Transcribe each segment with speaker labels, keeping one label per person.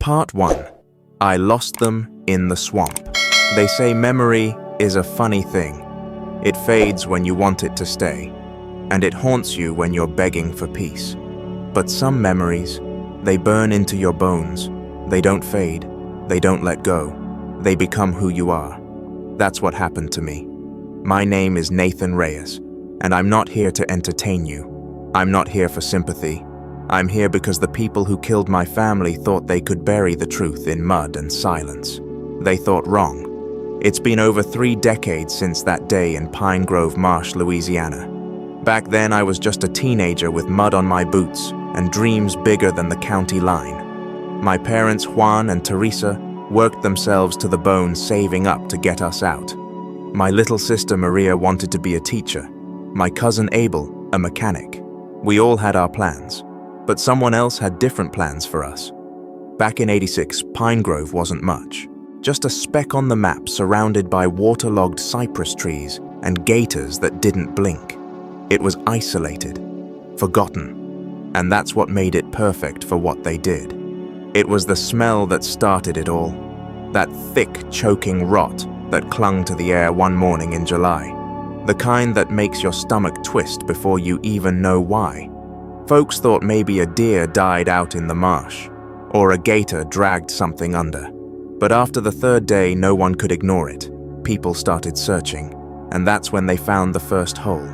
Speaker 1: Part 1. I lost them in the swamp. They say memory is a funny thing. It fades when you want it to stay, and it haunts you when you're begging for peace. But some memories, they burn into your bones. They don't fade. They don't let go. They become who you are. That's what happened to me. My name is Nathan Reyes, and I'm not here to entertain you. I'm not here for sympathy. I'm here because the people who killed my family thought they could bury the truth in mud and silence. They thought wrong. It's been over 3 decades since that day in Pine Grove Marsh, Louisiana. Back then I was just a teenager with mud on my boots and dreams bigger than the county line. My parents, Juan and Teresa, worked themselves to the bone saving up to get us out. My little sister Maria wanted to be a teacher. My cousin Abel, a mechanic. We all had our plans. But someone else had different plans for us. Back in '86, Pine Grove wasn't much. Just a speck on the map surrounded by waterlogged cypress trees and gators that didn't blink. It was isolated, forgotten, and that's what made it perfect for what they did. It was the smell that started it all. That thick, choking rot that clung to the air one morning in July. The kind that makes your stomach twist before you even know why. Folks thought maybe a deer died out in the marsh, or a gator dragged something under. But after the 3rd day, no one could ignore it. People started searching, and that's when they found the first hole.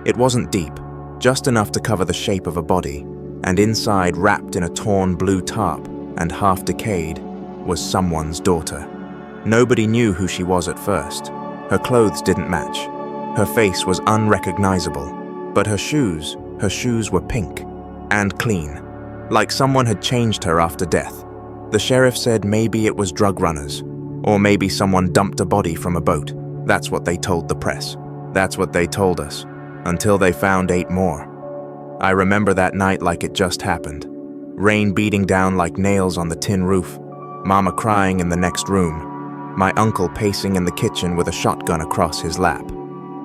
Speaker 1: It wasn't deep, just enough to cover the shape of a body, and inside, wrapped in a torn blue tarp and half decayed, was someone's daughter. Nobody knew who she was at first. Her clothes didn't match. Her face was unrecognizable, but her shoes were pink and clean, like someone had changed her after death. The sheriff said maybe it was drug runners, or maybe someone dumped a body from a boat. That's what they told the press. That's what they told us, until they found 8 more. I remember that night like it just happened. Rain beating down like nails on the tin roof, Mama crying in the next room, my uncle pacing in the kitchen with a shotgun across his lap.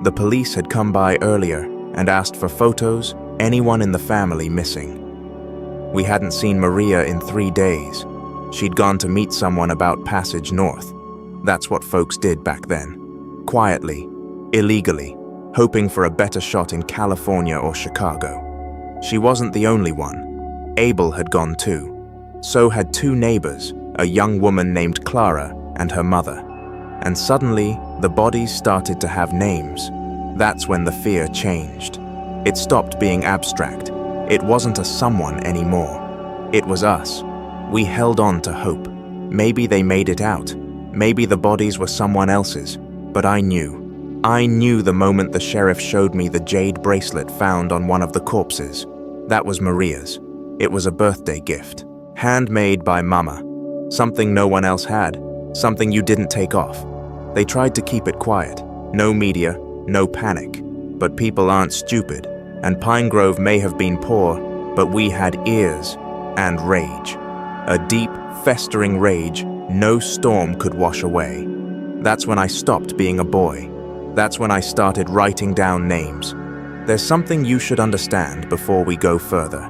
Speaker 1: The police had come by earlier and asked for photos, anyone in the family missing. We hadn't seen Maria in 3 days. She'd gone to meet someone about passage north. That's what folks did back then. Quietly, illegally, hoping for a better shot in California or Chicago. She wasn't the only one. Abel had gone too. So had 2 neighbors, a young woman named Clara and her mother. And suddenly, the bodies started to have names. That's when the fear changed. It stopped being abstract. It wasn't a someone anymore. It was us. We held on to hope. Maybe they made it out. Maybe the bodies were someone else's. But I knew. I knew the moment the sheriff showed me the jade bracelet found on one of the corpses. That was Maria's. It was a birthday gift. Handmade by Mama. Something no one else had. Something you didn't take off. They tried to keep it quiet. No media, no panic. But people aren't stupid, and Pine Grove may have been poor, but we had ears and rage. A deep, festering rage no storm could wash away. That's when I stopped being a boy. That's when I started writing down names. There's something you should understand before we go further.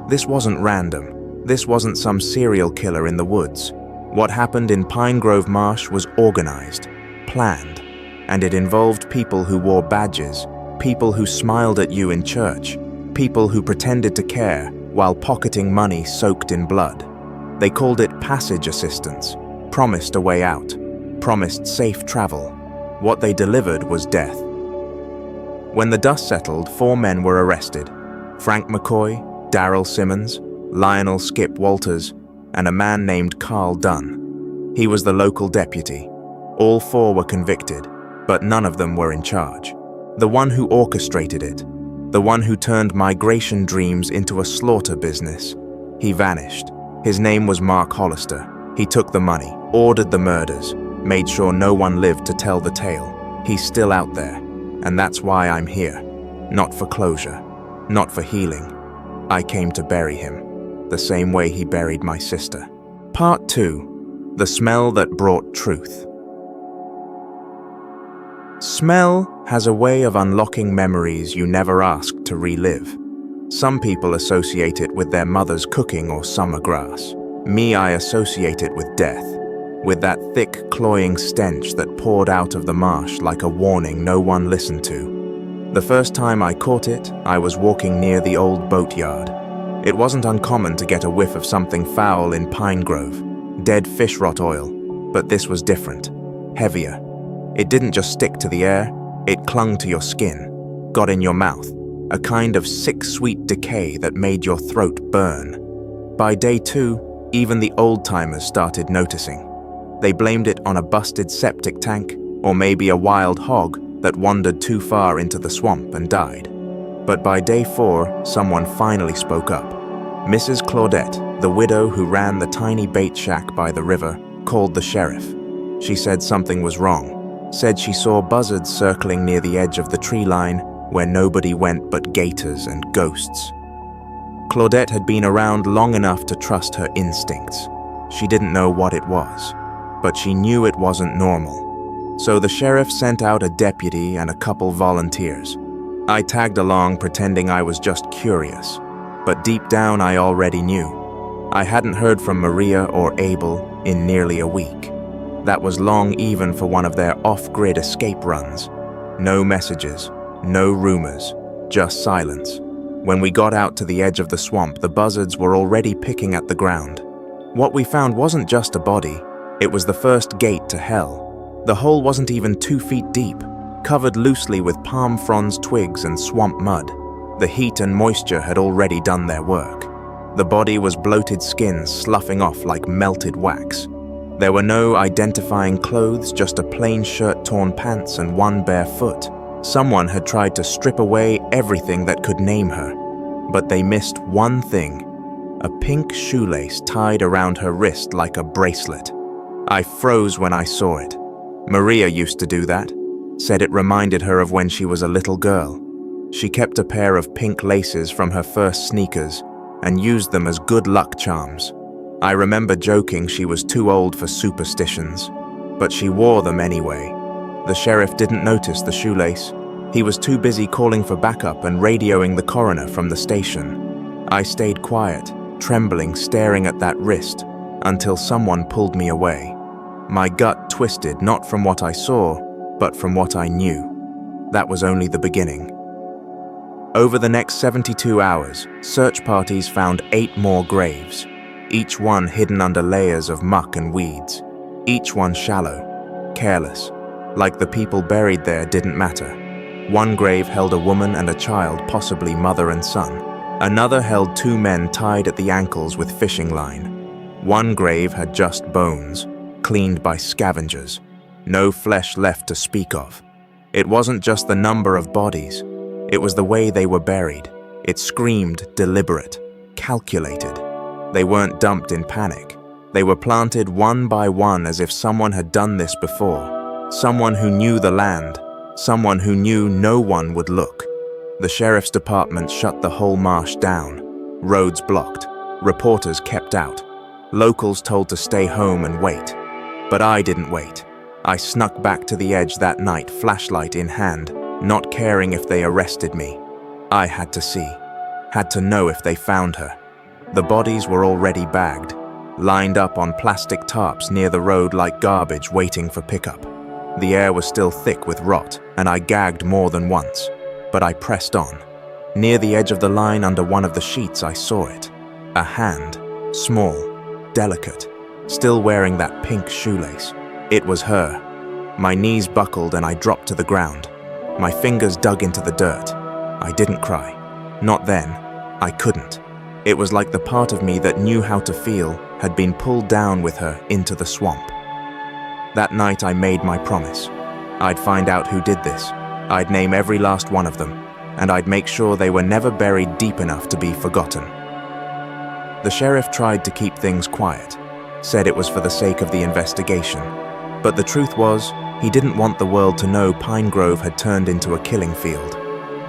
Speaker 1: This wasn't random. This wasn't some serial killer in the woods. What happened in Pine Grove Marsh was organized, planned, and it involved people who wore badges, people who smiled at you in church, people who pretended to care while pocketing money soaked in blood. They called it passage assistance, promised a way out, promised safe travel. What they delivered was death. When the dust settled, 4 men were arrested. Frank McCoy, Darrell Simmons, Lionel Skip Walters, and a man named Carl Dunn. He was the local deputy. All 4 were convicted, but none of them were in charge. The one who orchestrated it, the one who turned migration dreams into a slaughter business, he vanished. His name was Mark Hollister. He took the money, ordered the murders, made sure no one lived to tell the tale. He's still out there, and that's why I'm here. Not for closure, not for healing. I came to bury him, the same way he buried my sister. Part 2. The smell that brought truth. Smell has a way of unlocking memories you never asked to relive. Some people associate it with their mother's cooking or summer grass. Me, I associate it with death, with that thick, cloying stench that poured out of the marsh like a warning no one listened to. The first time I caught it, I was walking near the old boatyard. It wasn't uncommon to get a whiff of something foul in Pine Grove, dead fish rot oil, but this was different, heavier. It didn't just stick to the air, it clung to your skin, got in your mouth, a kind of sick, sweet decay that made your throat burn. By day 2, even the old-timers started noticing. They blamed it on a busted septic tank, or maybe a wild hog that wandered too far into the swamp and died. But by day 4, someone finally spoke up. Mrs. Claudette, the widow who ran the tiny bait shack by the river, called the sheriff. She said something was wrong, said she saw buzzards circling near the edge of the tree line where nobody went but gators and ghosts. Claudette had been around long enough to trust her instincts. She didn't know what it was, but she knew it wasn't normal. So the sheriff sent out a deputy and a couple volunteers. I tagged along pretending I was just curious, but deep down I already knew. I hadn't heard from Maria or Abel in nearly a week. That was long even for one of their off-grid escape runs. No messages, no rumors, just silence. When we got out to the edge of the swamp, the buzzards were already picking at the ground. What we found wasn't just a body, it was the first gate to hell. The hole wasn't even 2 feet deep, covered loosely with palm fronds, twigs, and swamp mud. The heat and moisture had already done their work. The body was bloated skin sloughing off like melted wax. There were no identifying clothes, just a plain shirt, torn pants, and one bare foot. Someone had tried to strip away everything that could name her, but they missed one thing: a pink shoelace tied around her wrist like a bracelet. I froze when I saw it. Maria used to do that, said it reminded her of when she was a little girl. She kept a pair of pink laces from her first sneakers and used them as good luck charms. I remember joking she was too old for superstitions, but she wore them anyway. The sheriff didn't notice the shoelace. He was too busy calling for backup and radioing the coroner from the station. I stayed quiet, trembling, staring at that wrist, until someone pulled me away. My gut twisted, not from what I saw, but from what I knew. That was only the beginning. Over the next 72 hours, search parties found 8 more graves, each one hidden under layers of muck and weeds, each one shallow, careless, like the people buried there didn't matter. One grave held a woman and a child, possibly mother and son. Another held 2 men tied at the ankles with fishing line. One grave had just bones, cleaned by scavengers. No flesh left to speak of. It wasn't just the number of bodies. It was the way they were buried. It screamed deliberate, calculated. They weren't dumped in panic. They were planted one by one as if someone had done this before. Someone who knew the land. Someone who knew no one would look. The sheriff's department shut the whole marsh down. Roads blocked. Reporters kept out. Locals told to stay home and wait. But I didn't wait. I snuck back to the edge that night, flashlight in hand, not caring if they arrested me. I had to see, had to know if they found her. The bodies were already bagged, lined up on plastic tarps near the road like garbage waiting for pickup. The air was still thick with rot, and I gagged more than once, but I pressed on. Near the edge of the line under one of the sheets I saw it. A hand, small, delicate, still wearing that pink shoelace. It was her. My knees buckled and I dropped to the ground. My fingers dug into the dirt. I didn't cry. Not then. I couldn't. It was like the part of me that knew how to feel had been pulled down with her into the swamp. That night I made my promise. I'd find out who did this. I'd name every last one of them, and I'd make sure they were never buried deep enough to be forgotten. The sheriff tried to keep things quiet, said it was for the sake of the investigation. But the truth was, he didn't want the world to know Pine Grove had turned into a killing field.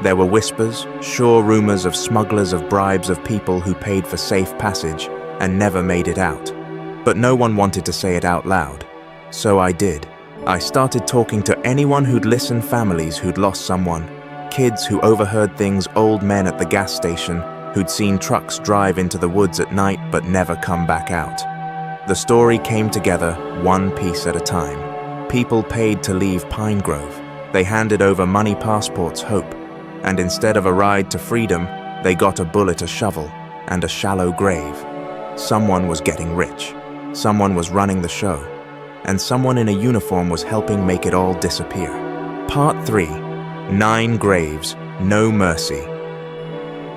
Speaker 1: There were whispers, sure rumors of smugglers, of bribes, of people who paid for safe passage and never made it out. But no one wanted to say it out loud. So I did. I started talking to anyone who'd listened, families who'd lost someone, kids who overheard things, old men at the gas station, who'd seen trucks drive into the woods at night but never come back out. The story came together one piece at a time. People paid to leave Pine Grove. They handed over money, passports, hope. And instead of a ride to freedom, they got a bullet, a shovel, and a shallow grave. Someone was getting rich. Someone was running the show. And someone in a uniform was helping make it all disappear. Part 3. 9 graves, no mercy.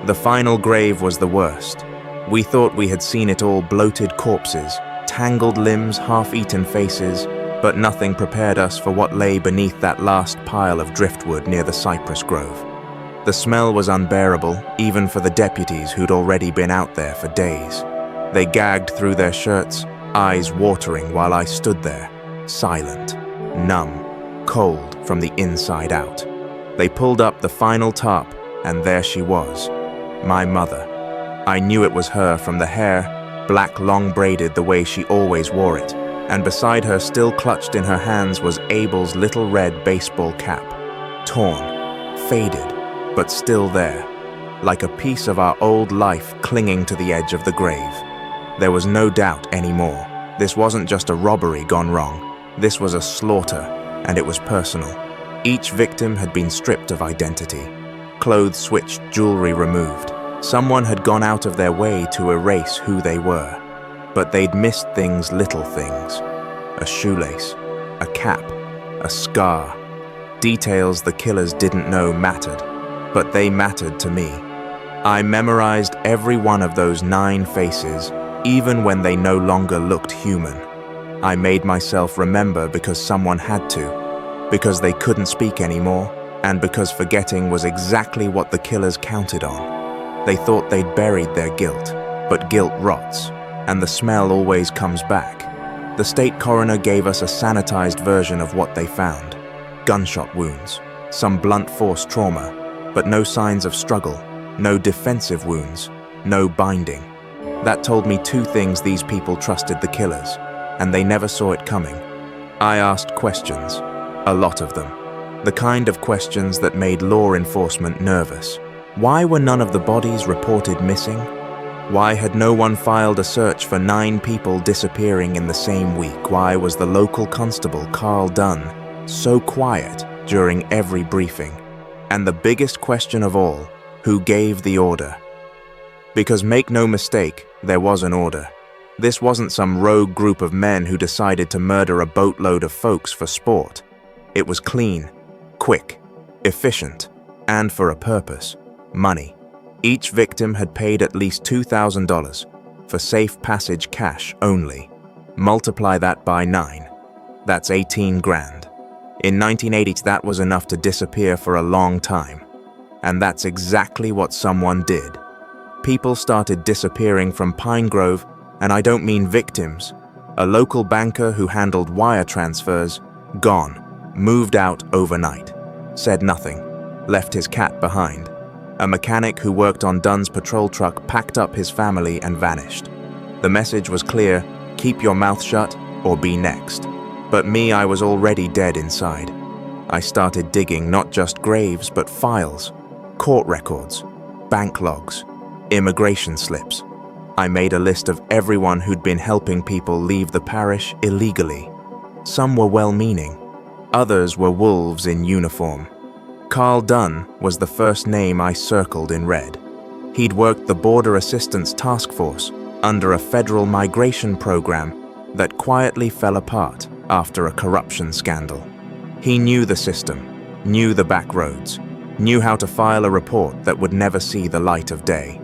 Speaker 1: The final grave was the worst. We thought we had seen it all: bloated corpses, tangled limbs, half-eaten faces, but nothing prepared us for what lay beneath that last pile of driftwood near the cypress grove. The smell was unbearable, even for the deputies who'd already been out there for days. They gagged through their shirts, eyes watering, while I stood there, silent, numb, cold from the inside out. They pulled up the final tarp, and there she was, my mother. I knew it was her from the hair, black, long braided the way she always wore it, and beside her, still clutched in her hands, was Abel's little red baseball cap, torn, faded, but still there, like a piece of our old life clinging to the edge of the grave. There was no doubt anymore. This wasn't just a robbery gone wrong. This was a slaughter, and it was personal. Each victim had been stripped of identity, clothes switched, jewelry removed. Someone had gone out of their way to erase who they were. But they'd missed things, little things. A shoelace, a cap, a scar. Details the killers didn't know mattered, but they mattered to me. I memorized every one of those 9 faces, even when they no longer looked human. I made myself remember because someone had to, because they couldn't speak anymore, and because forgetting was exactly what the killers counted on. They thought they'd buried their guilt, but guilt rots, and the smell always comes back. The state coroner gave us a sanitized version of what they found. Gunshot wounds, some blunt force trauma, but no signs of struggle, no defensive wounds, no binding. That told me 2 things: these people trusted the killers, and they never saw it coming. I asked questions, a lot of them. The kind of questions that made law enforcement nervous. Why were none of the bodies reported missing? Why had no one filed a search for 9 people disappearing in the same week? Why was the local constable, Carl Dunn, so quiet during every briefing? And the biggest question of all, who gave the order? Because make no mistake, there was an order. This wasn't some rogue group of men who decided to murder a boatload of folks for sport. It was clean, quick, efficient, and for a purpose: money. Each victim had paid at least $2,000 for safe passage cash only. Multiply that by 9. That's 18 grand. In 1980s, that was enough to disappear for a long time. And that's exactly what someone did. People started disappearing from Pine Grove, and I don't mean victims. A local banker who handled wire transfers, gone, moved out overnight, said nothing, left his cat behind. A mechanic who worked on Dunn's patrol truck packed up his family and vanished. The message was clear: keep your mouth shut or be next. But me, I was already dead inside. I started digging not just graves, but files, court records, bank logs, immigration slips. I made a list of everyone who'd been helping people leave the parish illegally. Some were well-meaning. Others were wolves in uniform. Carl Dunn was the first name I circled in red. He'd worked the Border Assistance Task Force under a federal migration program that quietly fell apart after a corruption scandal. He knew the system, knew the back roads, knew how to file a report that would never see the light of day.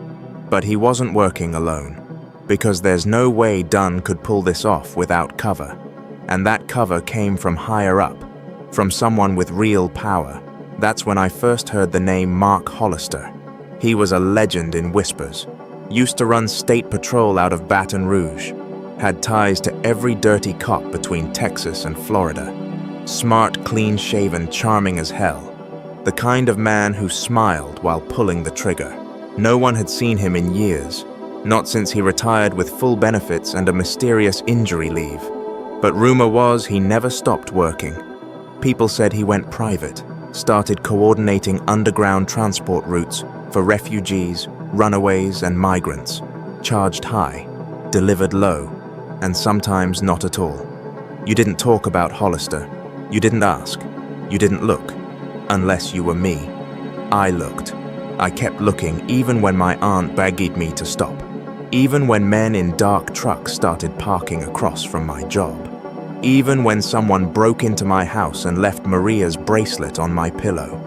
Speaker 1: But he wasn't working alone, because there's no way Dunn could pull this off without cover. And that cover came from higher up, from someone with real power. That's when I first heard the name Mark Hollister. He was a legend in whispers, used to run state patrol out of Baton Rouge, had ties to every dirty cop between Texas and Florida. Smart, clean-shaven, charming as hell. The kind of man who smiled while pulling the trigger. No one had seen him in years, not since he retired with full benefits and a mysterious injury leave. But rumor was he never stopped working. People said he went private, started coordinating underground transport routes for refugees, runaways and migrants, charged high, delivered low, and sometimes not at all. You didn't talk about Hollister. You didn't ask. You didn't look. Unless you were me. I looked. I kept looking even when my aunt begged me to stop. Even when men in dark trucks started parking across from my job. Even when someone broke into my house and left Maria's bracelet on my pillow.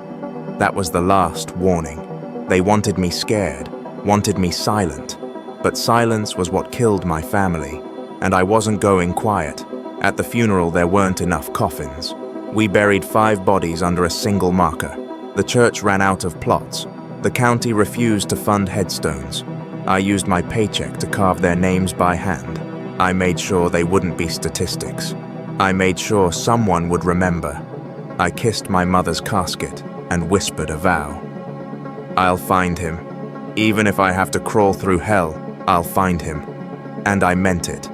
Speaker 1: That was the last warning. They wanted me scared, wanted me silent. But silence was what killed my family, and I wasn't going quiet. At the funeral there weren't enough coffins. We buried 5 bodies under a single marker. The church ran out of plots. The county refused to fund headstones. I used my paycheck to carve their names by hand. I made sure they wouldn't be statistics. I made sure someone would remember. I kissed my mother's casket and whispered a vow. I'll find him. Even if I have to crawl through hell, I'll find him. And I meant it.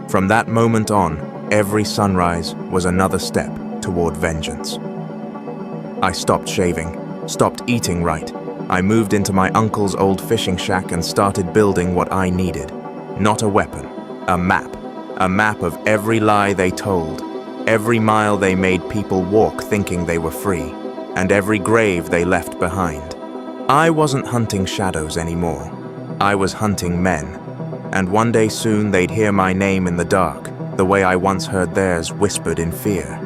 Speaker 1: From that moment on, every sunrise was another step toward vengeance. I stopped shaving, stopped eating right. I moved into my uncle's old fishing shack and started building what I needed. Not a weapon, a map. A map of every lie they told, every mile they made people walk thinking they were free, and every grave they left behind. I wasn't hunting shadows anymore. I was hunting men. And one day soon they'd hear my name in the dark, the way I once heard theirs whispered in fear.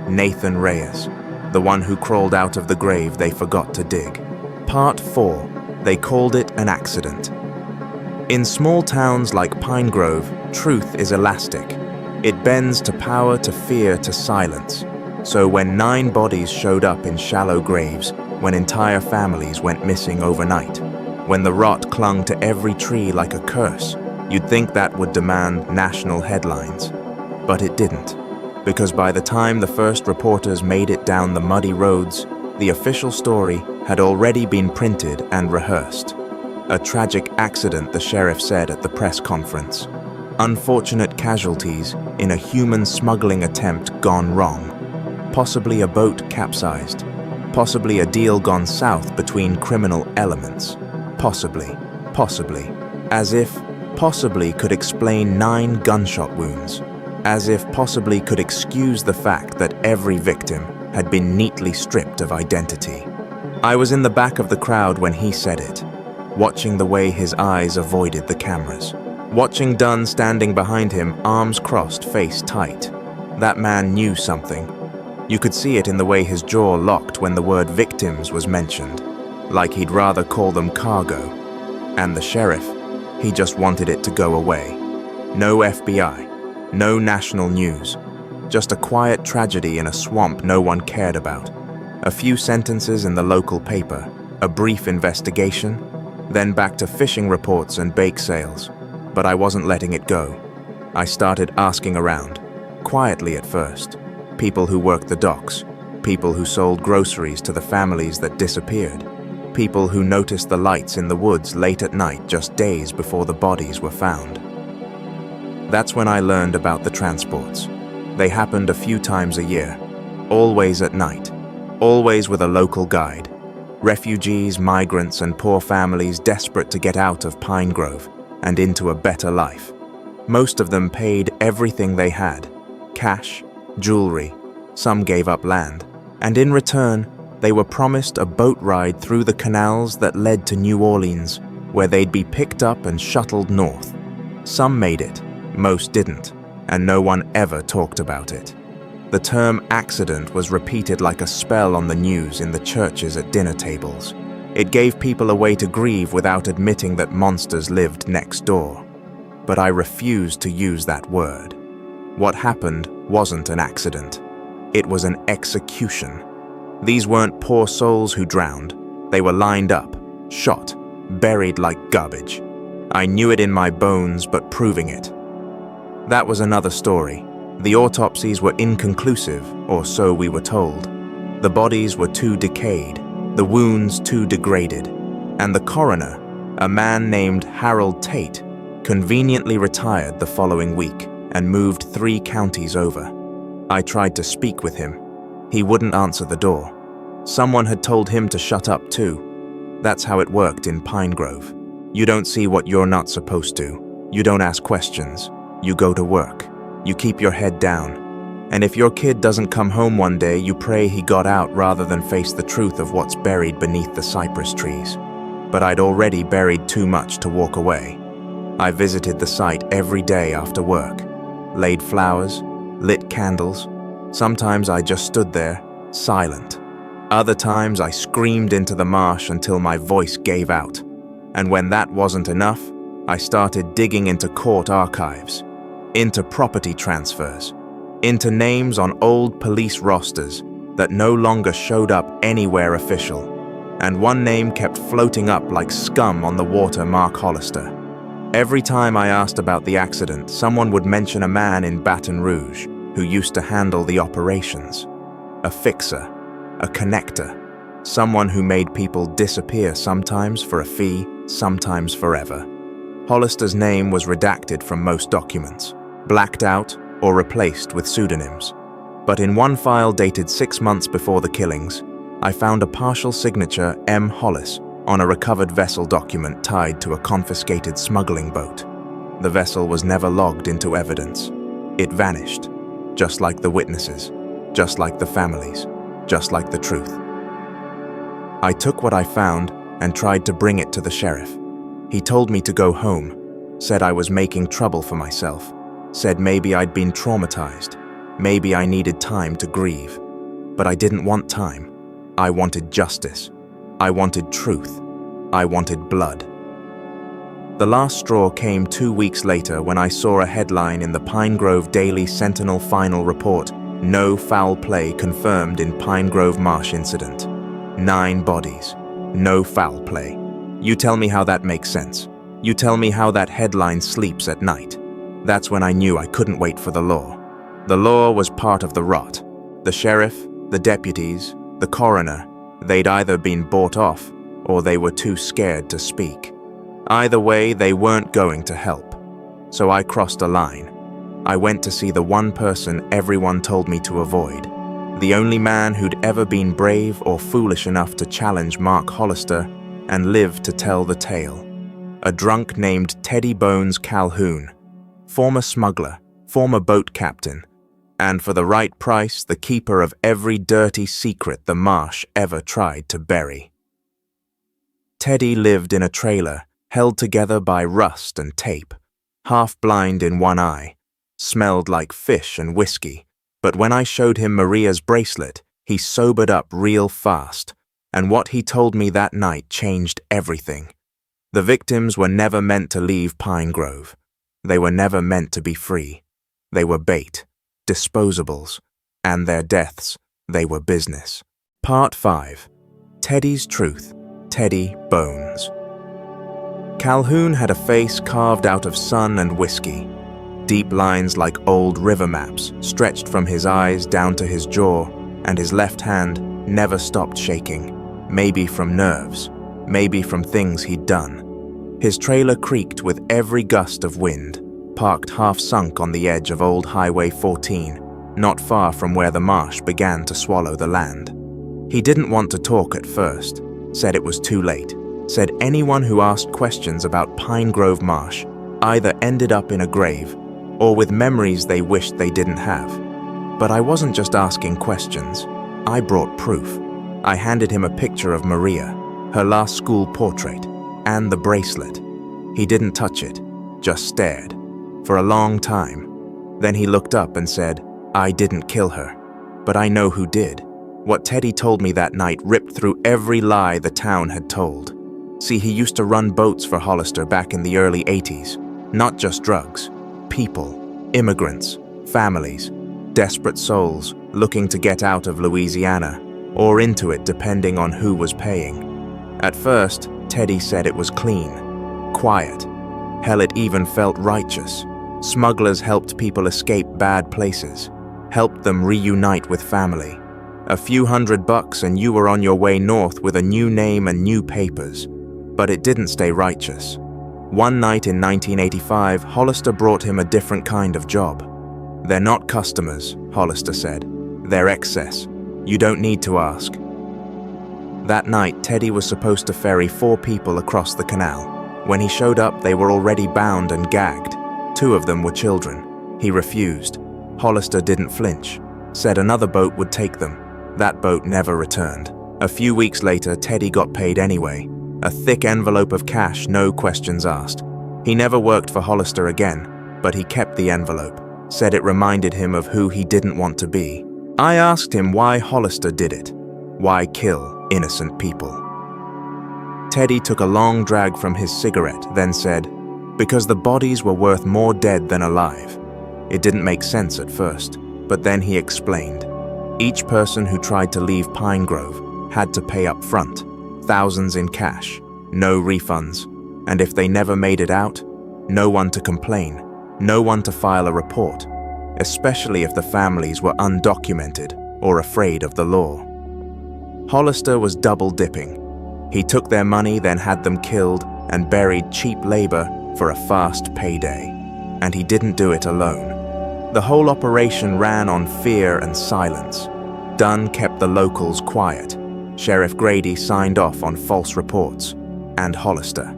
Speaker 1: Nathan Reyes, the one who crawled out of the grave they forgot to dig. Part 4. They called it an accident. In small towns like Pine Grove, truth is elastic. It bends to power, to fear, to silence. So when 9 bodies showed up in shallow graves, when entire families went missing overnight, when the rot clung to every tree like a curse, you'd think that would demand national headlines. But it didn't, because by the time the first reporters made it down the muddy roads, the official story had already been printed and rehearsed. A tragic accident, the sheriff said at the press conference. Unfortunate casualties in a human smuggling attempt gone wrong. Possibly a boat capsized. Possibly a deal gone south between criminal elements. Possibly. As if possibly could explain 9 gunshot wounds. As if possibly could excuse the fact that every victim had been neatly stripped of identity. I was in the back of the crowd when he said it, watching the way his eyes avoided the cameras. Watching Dunn standing behind him, arms crossed, face tight. That man knew something. You could see it in the way his jaw locked when the word victims was mentioned, like he'd rather call them cargo. And the sheriff, he just wanted it to go away. No FBI, no national news, just a quiet tragedy in a swamp no one cared about. A few sentences in the local paper, a brief investigation, then back to fishing reports and bake sales. But I wasn't letting it go. I started asking around, quietly at first. People who worked the docks, people who sold groceries to the families that disappeared, people who noticed the lights in the woods late at night just days before the bodies were found. That's when I learned about the transports. They happened a few times a year, always at night, always with a local guide. Refugees, migrants, and poor families desperate to get out of Pine Grove and into a better life. Most of them paid everything they had, cash, jewelry, some gave up land, and in return, they were promised a boat ride through the canals that led to New Orleans, where they'd be picked up and shuttled north. Some made it, most didn't, and no one ever talked about it. The term accident was repeated like a spell on the news in the churches at dinner tables. It gave people a way to grieve without admitting that monsters lived next door. But I refused to use that word. What happened wasn't an accident. It was an execution. These weren't poor souls who drowned. They were lined up, shot, buried like garbage. I knew it in my bones, but proving it. That was another story. The autopsies were inconclusive, or so we were told. The bodies were too decayed, the wounds too degraded, and the coroner, a man named Harold Tate, conveniently retired the following week and moved 3 counties over. I tried to speak with him. He wouldn't answer the door. Someone had told him to shut up too. That's how it worked in Pine Grove. You don't see what you're not supposed to. You don't ask questions. You go to work. You keep your head down. And if your kid doesn't come home one day, you pray he got out rather than face the truth of what's buried beneath the cypress trees. But I'd already buried too much to walk away. I visited the site every day after work, laid flowers, lit candles. Sometimes I just stood there, silent. Other times I screamed into the marsh until my voice gave out. And when that wasn't enough, I started digging into court archives, into property transfers, into names on old police rosters that no longer showed up anywhere official. And one name kept floating up like scum on the water, Mark Hollister. Every time I asked about the accident, someone would mention a man in Baton Rouge who used to handle the operations. A fixer, a connector, someone who made people disappear sometimes for a fee, sometimes forever. Hollister's name was redacted from most documents, blacked out or replaced with pseudonyms. But in one file dated 6 months before the killings, I found a partial signature M. Hollis on a recovered vessel document tied to a confiscated smuggling boat. The vessel was never logged into evidence. It vanished, just like the witnesses, just like the families, just like the truth. I took what I found and tried to bring it to the sheriff. He told me to go home, said I was making trouble for myself, said maybe I'd been traumatized, maybe I needed time to grieve. But I didn't want time. I wanted justice. I wanted truth. I wanted blood. The last straw came 2 weeks later when I saw a headline in the Pine Grove Daily Sentinel final report, "No foul play confirmed in Pine Grove Marsh incident. 9 bodies. No foul play." You tell me how that makes sense. You tell me how that headline sleeps at night. That's when I knew I couldn't wait for the law. The law was part of the rot. The sheriff, the deputies, the coroner, they'd either been bought off or they were too scared to speak. Either way, they weren't going to help. So I crossed a line. I went to see the one person everyone told me to avoid. The only man who'd ever been brave or foolish enough to challenge Mark Hollister and live to tell the tale. A drunk named Teddy Bones Calhoun, former smuggler, former boat captain, and for the right price, the keeper of every dirty secret the marsh ever tried to bury. Teddy lived in a trailer, held together by rust and tape, half blind in one eye, smelled like fish and whiskey. But when I showed him Maria's bracelet, he sobered up real fast, and what he told me that night changed everything. The victims were never meant to leave Pine Grove. They were never meant to be free. They were bait, disposables, and their deaths, they were business. Part 5. Teddy's Truth, Teddy Bones. Calhoun had a face carved out of sun and whiskey. Deep lines like old river maps stretched from his eyes down to his jaw, and his left hand never stopped shaking, maybe from nerves, maybe from things he'd done. His trailer creaked with every gust of wind, parked half-sunk on the edge of old Highway 14, not far from where the marsh began to swallow the land. He didn't want to talk at first, said it was too late, said anyone who asked questions about Pine Grove Marsh either ended up in a grave or with memories they wished they didn't have. But I wasn't just asking questions. I brought proof. I handed him a picture of Maria, her last school portrait, and the bracelet. He didn't touch it, just stared, for a long time. Then he looked up and said, "I didn't kill her, but I know who did." What Teddy told me that night ripped through every lie the town had told. See, he used to run boats for Hollister back in the early 80s. Not just drugs, people, immigrants, families, desperate souls looking to get out of Louisiana, or into it depending on who was paying. At first, Teddy said it was clean, quiet. Hell, it even felt righteous. Smugglers helped people escape bad places, helped them reunite with family. A few $100 and you were on your way north with a new name and new papers. But it didn't stay righteous. One night in 1985, Hollister brought him a different kind of job. "They're not customers," Hollister said. "They're excess. You don't need to ask." That night, Teddy was supposed to ferry 4 people across the canal. When he showed up, they were already bound and gagged. 2 of them were children. He refused. Hollister didn't flinch, said another boat would take them. That boat never returned. A few weeks later, Teddy got paid anyway. A thick envelope of cash, no questions asked. He never worked for Hollister again, but he kept the envelope, said it reminded him of who he didn't want to be. I asked him why Hollister did it. Why kill innocent people? Teddy took a long drag from his cigarette, then said, "Because the bodies were worth more dead than alive." It didn't make sense at first, but then he explained. Each person who tried to leave Pine Grove had to pay up front, thousands in cash, no refunds, and if they never made it out, no one to complain, no one to file a report, especially if the families were undocumented or afraid of the law. Hollister was double-dipping. He took their money, then had them killed and buried cheap labor for a fast payday. And he didn't do it alone. The whole operation ran on fear and silence. Dunn kept the locals quiet. Sheriff Grady signed off on false reports, and Hollister.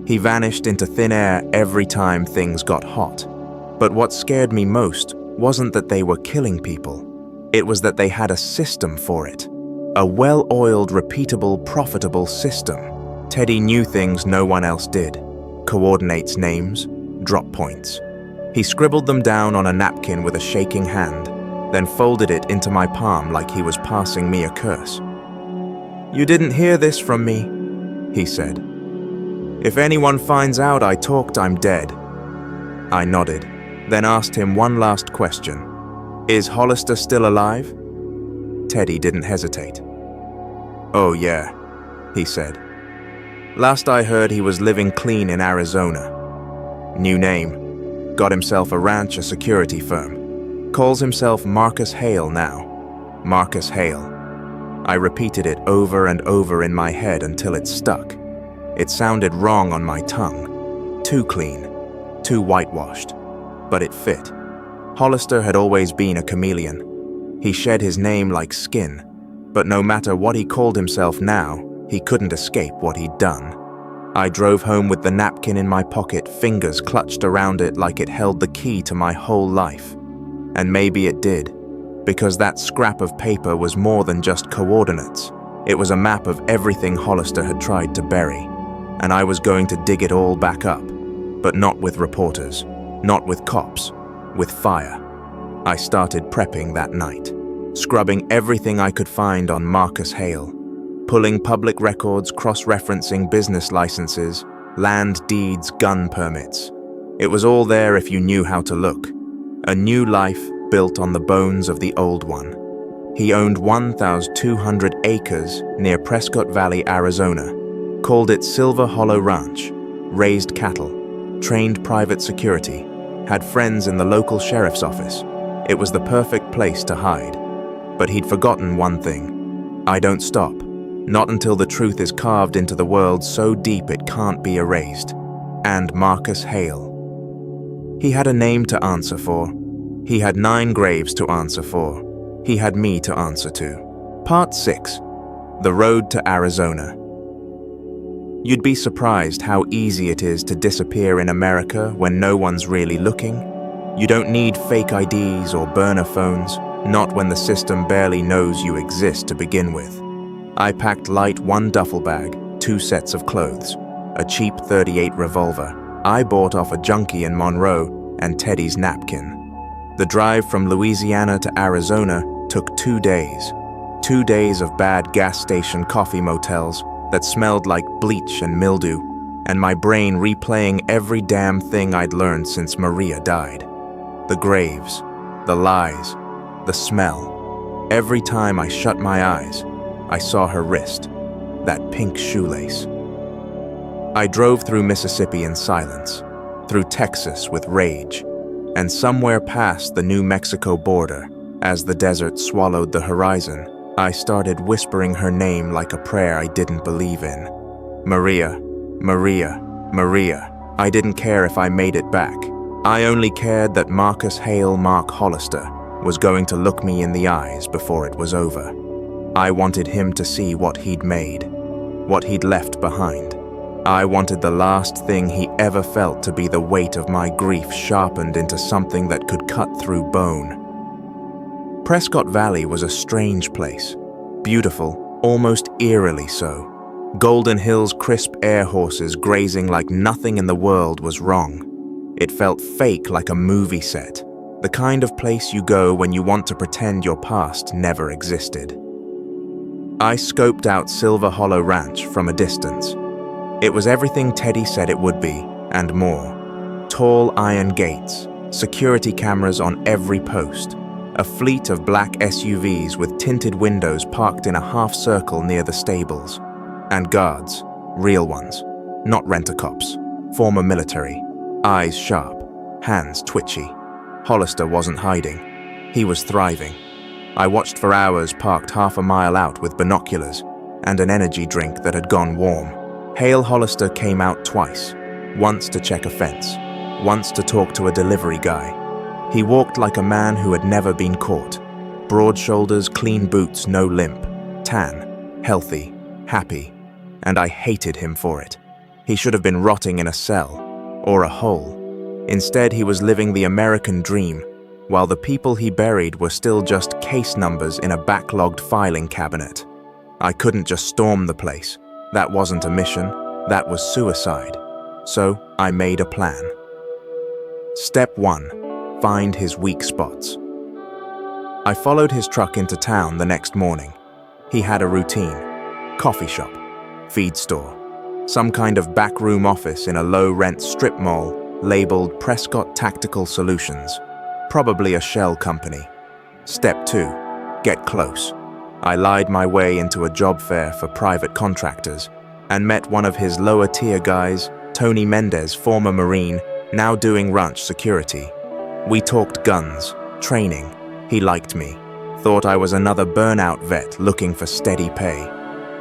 Speaker 1: He vanished into thin air every time things got hot. But what scared me most wasn't that they were killing people. It was that they had a system for it. A well-oiled, repeatable, profitable system. Teddy knew things no one else did. Coordinates names, drop points. He scribbled them down on a napkin with a shaking hand, then folded it into my palm like he was passing me a curse. "You didn't hear this from me," he said. "If anyone finds out I talked, I'm dead." I nodded, then asked him one last question. "Is Hollister still alive?" Teddy didn't hesitate. "Oh yeah," he said. "Last I heard, he was living clean in Arizona. New name. Got himself a ranch, a security firm. Calls himself Marcus Hale now. Marcus Hale." I repeated it over and over in my head until it stuck. It sounded wrong on my tongue. Too clean, too whitewashed. But it fit. Hollister had always been a chameleon. He shed his name like skin, but no matter what he called himself now, he couldn't escape what he'd done. I drove home with the napkin in my pocket, fingers clutched around it like it held the key to my whole life. And maybe it did, because that scrap of paper was more than just coordinates. It was a map of everything Hollister had tried to bury, and I was going to dig it all back up, but not with reporters, not with cops, with fire. I started prepping that night, scrubbing everything I could find on Marcus Hale, pulling public records, cross-referencing business licenses, land deeds, gun permits. It was all there if you knew how to look. A new life built on the bones of the old one. He owned 1,200 acres near Prescott Valley, Arizona, called it Silver Hollow Ranch, raised cattle, trained private security, had friends in the local sheriff's office. It was the perfect place to hide. But he'd forgotten one thing. I don't stop. Not until the truth is carved into the world so deep it can't be erased. And Marcus Hale. He had a name to answer for. He had 9 graves to answer for. He had me to answer to. Part 6. The Road to Arizona. You'd be surprised how easy it is to disappear in America when no one's really looking. You don't need fake IDs or burner phones, not when the system barely knows you exist to begin with. I packed light 1 duffel bag, 2 sets of clothes, a cheap .38 revolver I bought off a junkie in Monroe, and Teddy's napkin. The drive from Louisiana to Arizona took 2 days. 2 days of bad gas station coffee motels that smelled like bleach and mildew, and my brain replaying every damn thing I'd learned since Maria died. The graves, the lies, the smell. Every time I shut my eyes, I saw her wrist, that pink shoelace. I drove through Mississippi in silence, through Texas with rage, and somewhere past the New Mexico border, as the desert swallowed the horizon, I started whispering her name like a prayer I didn't believe in. Maria, Maria, Maria. I didn't care if I made it back. I only cared that Marcus Hale Mark Hollister was going to look me in the eyes before it was over. I wanted him to see what he'd made, what he'd left behind. I wanted the last thing he ever felt to be the weight of my grief sharpened into something that could cut through bone. Prescott Valley was a strange place. Beautiful, almost eerily so. Golden Hills' crisp air horses grazing like nothing in the world was wrong. It felt fake, like a movie set. The kind of place you go when you want to pretend your past never existed. I scoped out Silver Hollow Ranch from a distance. It was everything Teddy said it would be, and more. Tall iron gates, security cameras on every post, a fleet of black SUVs with tinted windows parked in a half-circle near the stables, and guards, real ones, not rent-a-cops, former military, eyes sharp, hands twitchy. Hollister wasn't hiding. He was thriving. I watched for hours parked half a mile out with binoculars and an energy drink that had gone warm. Hale Hollister came out twice, once to check a fence, once to talk to a delivery guy. He walked like a man who had never been caught. Broad shoulders, clean boots, no limp. Tan, healthy, happy, and I hated him for it. He should have been rotting in a cell, or a hole. Instead, he was living the American dream, while the people he buried were still just case numbers in a backlogged filing cabinet. I couldn't just storm the place. That wasn't a mission, that was suicide. So I made a plan. Step 1. Find his weak spots. I followed his truck into town the next morning. He had a routine. Coffee shop, feed store, some kind of backroom office in a low-rent strip mall labeled Prescott Tactical Solutions, probably a shell company. Step 2. Get close. I lied my way into a job fair for private contractors and met one of his lower-tier guys, Tony Mendez, former Marine, now doing ranch security. We talked guns, training. He liked me, thought I was another burnout vet looking for steady pay.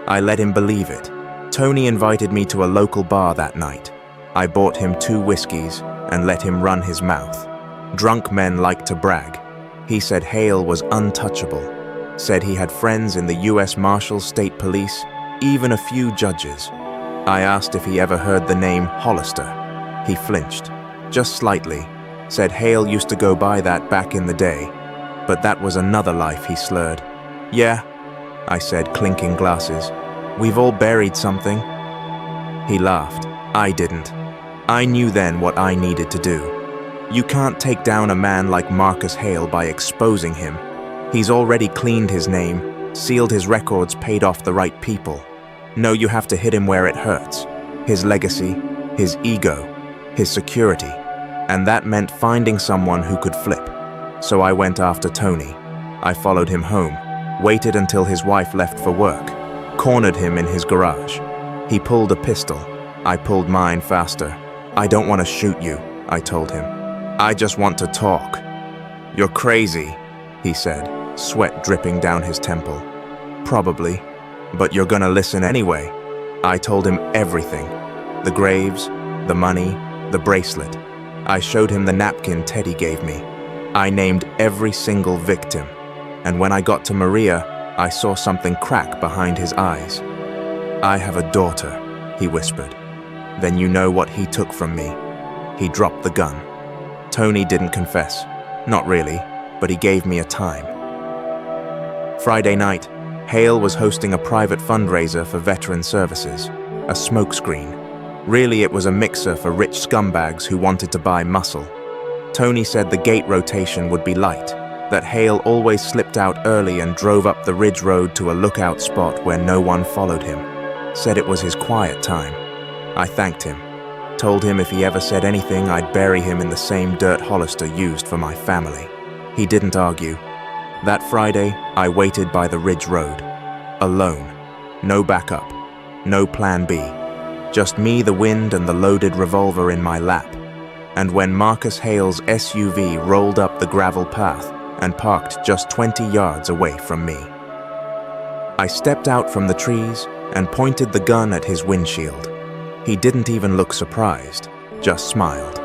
Speaker 1: I let him believe it. Tony invited me to a local bar that night. I bought him 2 whiskeys and let him run his mouth. Drunk men like to brag. He said Hale was untouchable. Said he had friends in the U.S. Marshals, State Police, even a few judges. I asked if he ever heard the name Hollister. He flinched, just slightly. Said Hale used to go by that back in the day, but that was another life, he slurred. Yeah, I said, clinking glasses. We've all buried something. He laughed. I didn't. I knew then what I needed to do. You can't take down a man like Marcus Hale by exposing him. He's already cleaned his name, sealed his records, paid off the right people. No, you have to hit him where it hurts. His legacy, his ego, his security. And that meant finding someone who could flip. So I went after Tony. I followed him home, waited until his wife left for work, cornered him in his garage. He pulled a pistol. I pulled mine faster. I don't want to shoot you, I told him. I just want to talk. You're crazy, he said, sweat dripping down his temple. Probably, but you're gonna listen anyway. I told him everything. The graves, the money, the bracelet. I showed him the napkin Teddy gave me. I named every single victim. And when I got to Maria, I saw something crack behind his eyes. I have a daughter, he whispered. Then you know what he took from me. He dropped the gun. Tony didn't confess. Not really, but he gave me a time. Friday night, Hale was hosting a private fundraiser for veteran services, a smokescreen. Really, it was a mixer for rich scumbags who wanted to buy muscle. Tony said the gate rotation would be light, that Hale always slipped out early and drove up the ridge road to a lookout spot where no one followed him. Said it was his quiet time. I thanked him. Told him if he ever said anything, I'd bury him in the same dirt Hollister used for my family. He didn't argue. That Friday, I waited by the ridge road. Alone. No backup. No plan B. Just me, the wind, and the loaded revolver in my lap. And when Marcus Hale's SUV rolled up the gravel path and parked just 20 yards away from me, I stepped out from the trees and pointed the gun at his windshield. He didn't even look surprised, just smiled.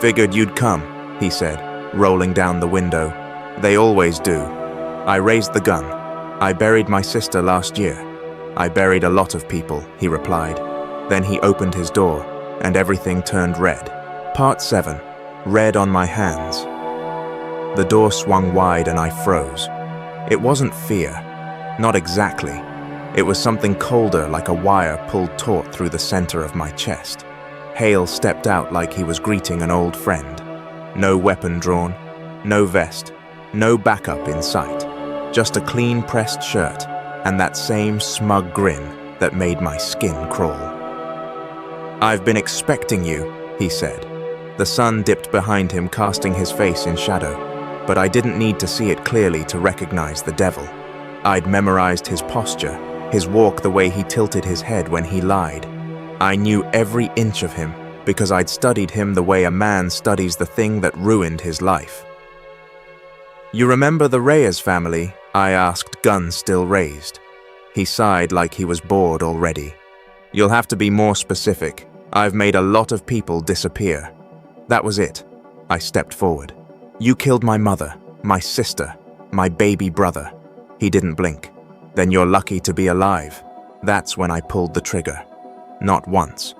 Speaker 1: Figured you'd come, he said, rolling down the window. They always do. I raised the gun. I buried my sister last year. I buried a lot of people, he replied. Then he opened his door, and everything turned red. Part 7. Red on my hands. The door swung wide and I froze. It wasn't fear. Not exactly. It was something colder, like a wire pulled taut through the center of my chest. Hale stepped out like he was greeting an old friend. No weapon drawn, no vest, no backup in sight. Just a clean pressed shirt and that same smug grin that made my skin crawl. "I've been expecting you," he said. The sun dipped behind him, casting his face in shadow, but I didn't need to see it clearly to recognize the devil. I'd memorized his posture, his walk, the way he tilted his head when he lied. I knew every inch of him because I'd studied him the way a man studies the thing that ruined his life. "You remember the Reyes family?" I asked, gun still raised. He sighed like he was bored already. "You'll have to be more specific. I've made a lot of people disappear." That was it. I stepped forward. "You killed my mother, my sister, my baby brother." He didn't blink. "Then you're lucky to be alive." That's when I pulled the trigger. Not once,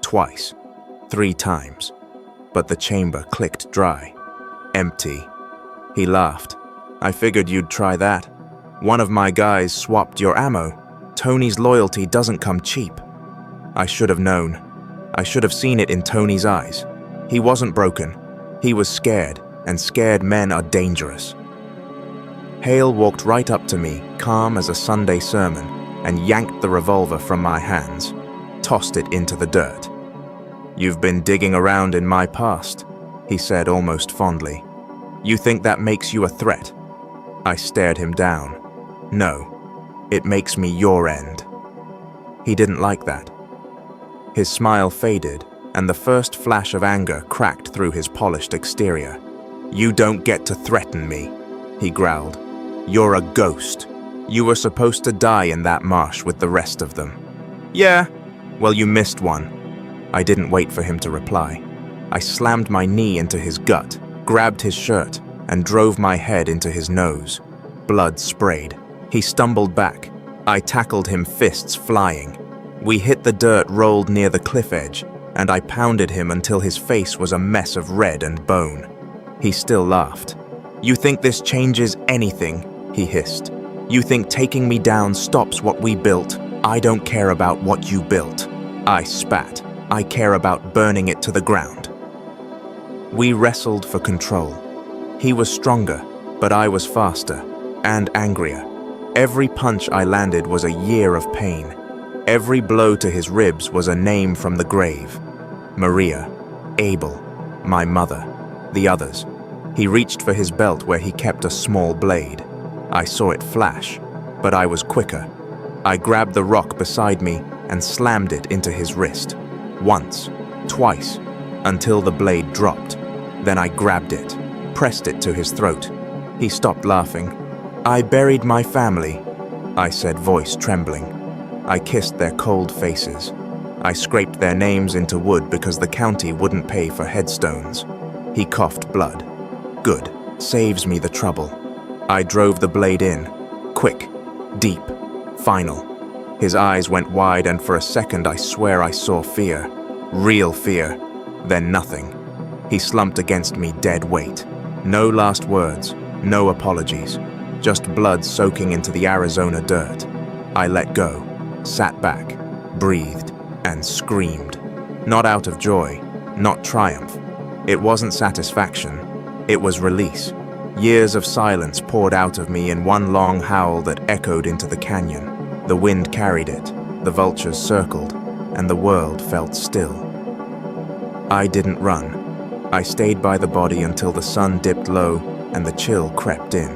Speaker 1: twice, 3 times. But the chamber clicked dry. Empty. He laughed. "I figured you'd try that. One of my guys swapped your ammo. Tony's loyalty doesn't come cheap." I should have known. I should have seen it in Tony's eyes. He wasn't broken. He was scared, and scared men are dangerous. Hale walked right up to me, calm as a Sunday sermon, and yanked the revolver from my hands, tossed it into the dirt. "You've been digging around in my past," he said almost fondly. "You think that makes you a threat?" I stared him down. "No, it makes me your end." He didn't like that. His smile faded, and the first flash of anger cracked through his polished exterior. "You don't get to threaten me," he growled. "You're a ghost. You were supposed to die in that marsh with the rest of them." "Yeah, well, you missed one." I didn't wait for him to reply. I slammed my knee into his gut, grabbed his shirt, and drove my head into his nose. Blood sprayed. He stumbled back. I tackled him, fists flying. We hit the dirt, rolled near the cliff edge, and I pounded him until his face was a mess of red and bone. He still laughed. "You think this changes anything?" he hissed. "You think taking me down stops what we built? I don't care about what you built." I spat. "I care about burning it to the ground." We wrestled for control. He was stronger, but I was faster and angrier. Every punch I landed was a year of pain. Every blow to his ribs was a name from the grave. Maria, Abel, my mother, the others. He reached for his belt where he kept a small blade. I saw it flash, but I was quicker. I grabbed the rock beside me and slammed it into his wrist. Once, twice, until the blade dropped. Then I grabbed it, pressed it to his throat. He stopped laughing. "I buried my family," I said, voice trembling. I kissed their cold faces. I scraped their names into wood because the county wouldn't pay for headstones. He coughed blood. "Good. Saves me the trouble." I drove the blade in. Quick, deep, final. His eyes went wide, and for a second I swear I saw fear. Real fear. Then nothing. He slumped against me, dead weight. No last words, no apologies. Just blood soaking into the Arizona dirt. I let go, sat back, breathed, and screamed. Not out of joy, not triumph. It wasn't satisfaction. It was release. Years of silence poured out of me in one long howl that echoed into the canyon. The wind carried it, the vultures circled, and the world felt still. I didn't run. I stayed by the body until the sun dipped low and the chill crept in.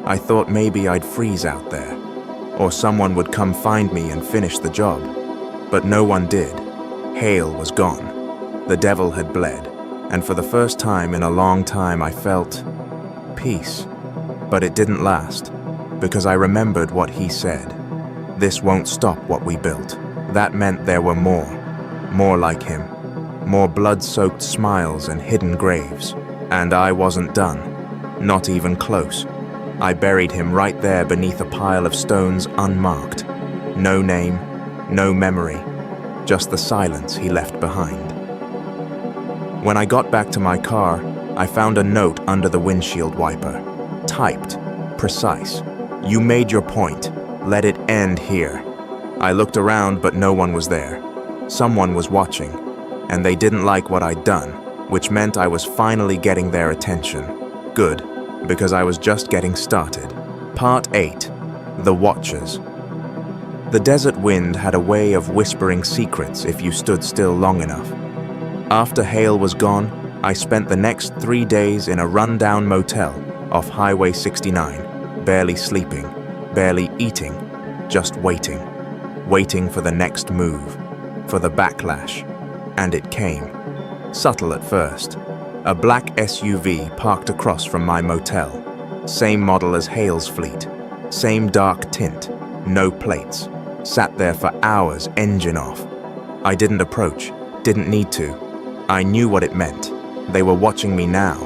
Speaker 1: I thought maybe I'd freeze out there, or someone would come find me and finish the job. But no one did. Hale was gone. The devil had bled, and for the first time in a long time I felt peace. But it didn't last, because I remembered what he said. This won't stop what we built. That meant there were more like him. More blood-soaked smiles and hidden graves. And I wasn't done. Not even close. I buried him right there beneath a pile of stones unmarked. No name, no memory. just the silence he left behind. When I got back to my car, I found a note under the windshield wiper. Typed, precise. "You made your point. Let it end here." I looked around, but no one was there. Someone was watching, and they didn't like what I'd done, which meant I was finally getting their attention. Good, because I was just getting started. Part 8. The Watchers. The desert wind had a way of whispering secrets if you stood still long enough. After Hale was gone, I spent the next 3 days in a rundown motel off Highway 69, barely sleeping, barely eating, just waiting. Waiting for the next move, for the backlash. And it came. Subtle at first. A black SUV parked across from my motel. Same model as Hale's fleet. Same dark tint. No plates. Sat there for hours, engine off. I didn't approach. Didn't need to. I knew what it meant. They were watching me now.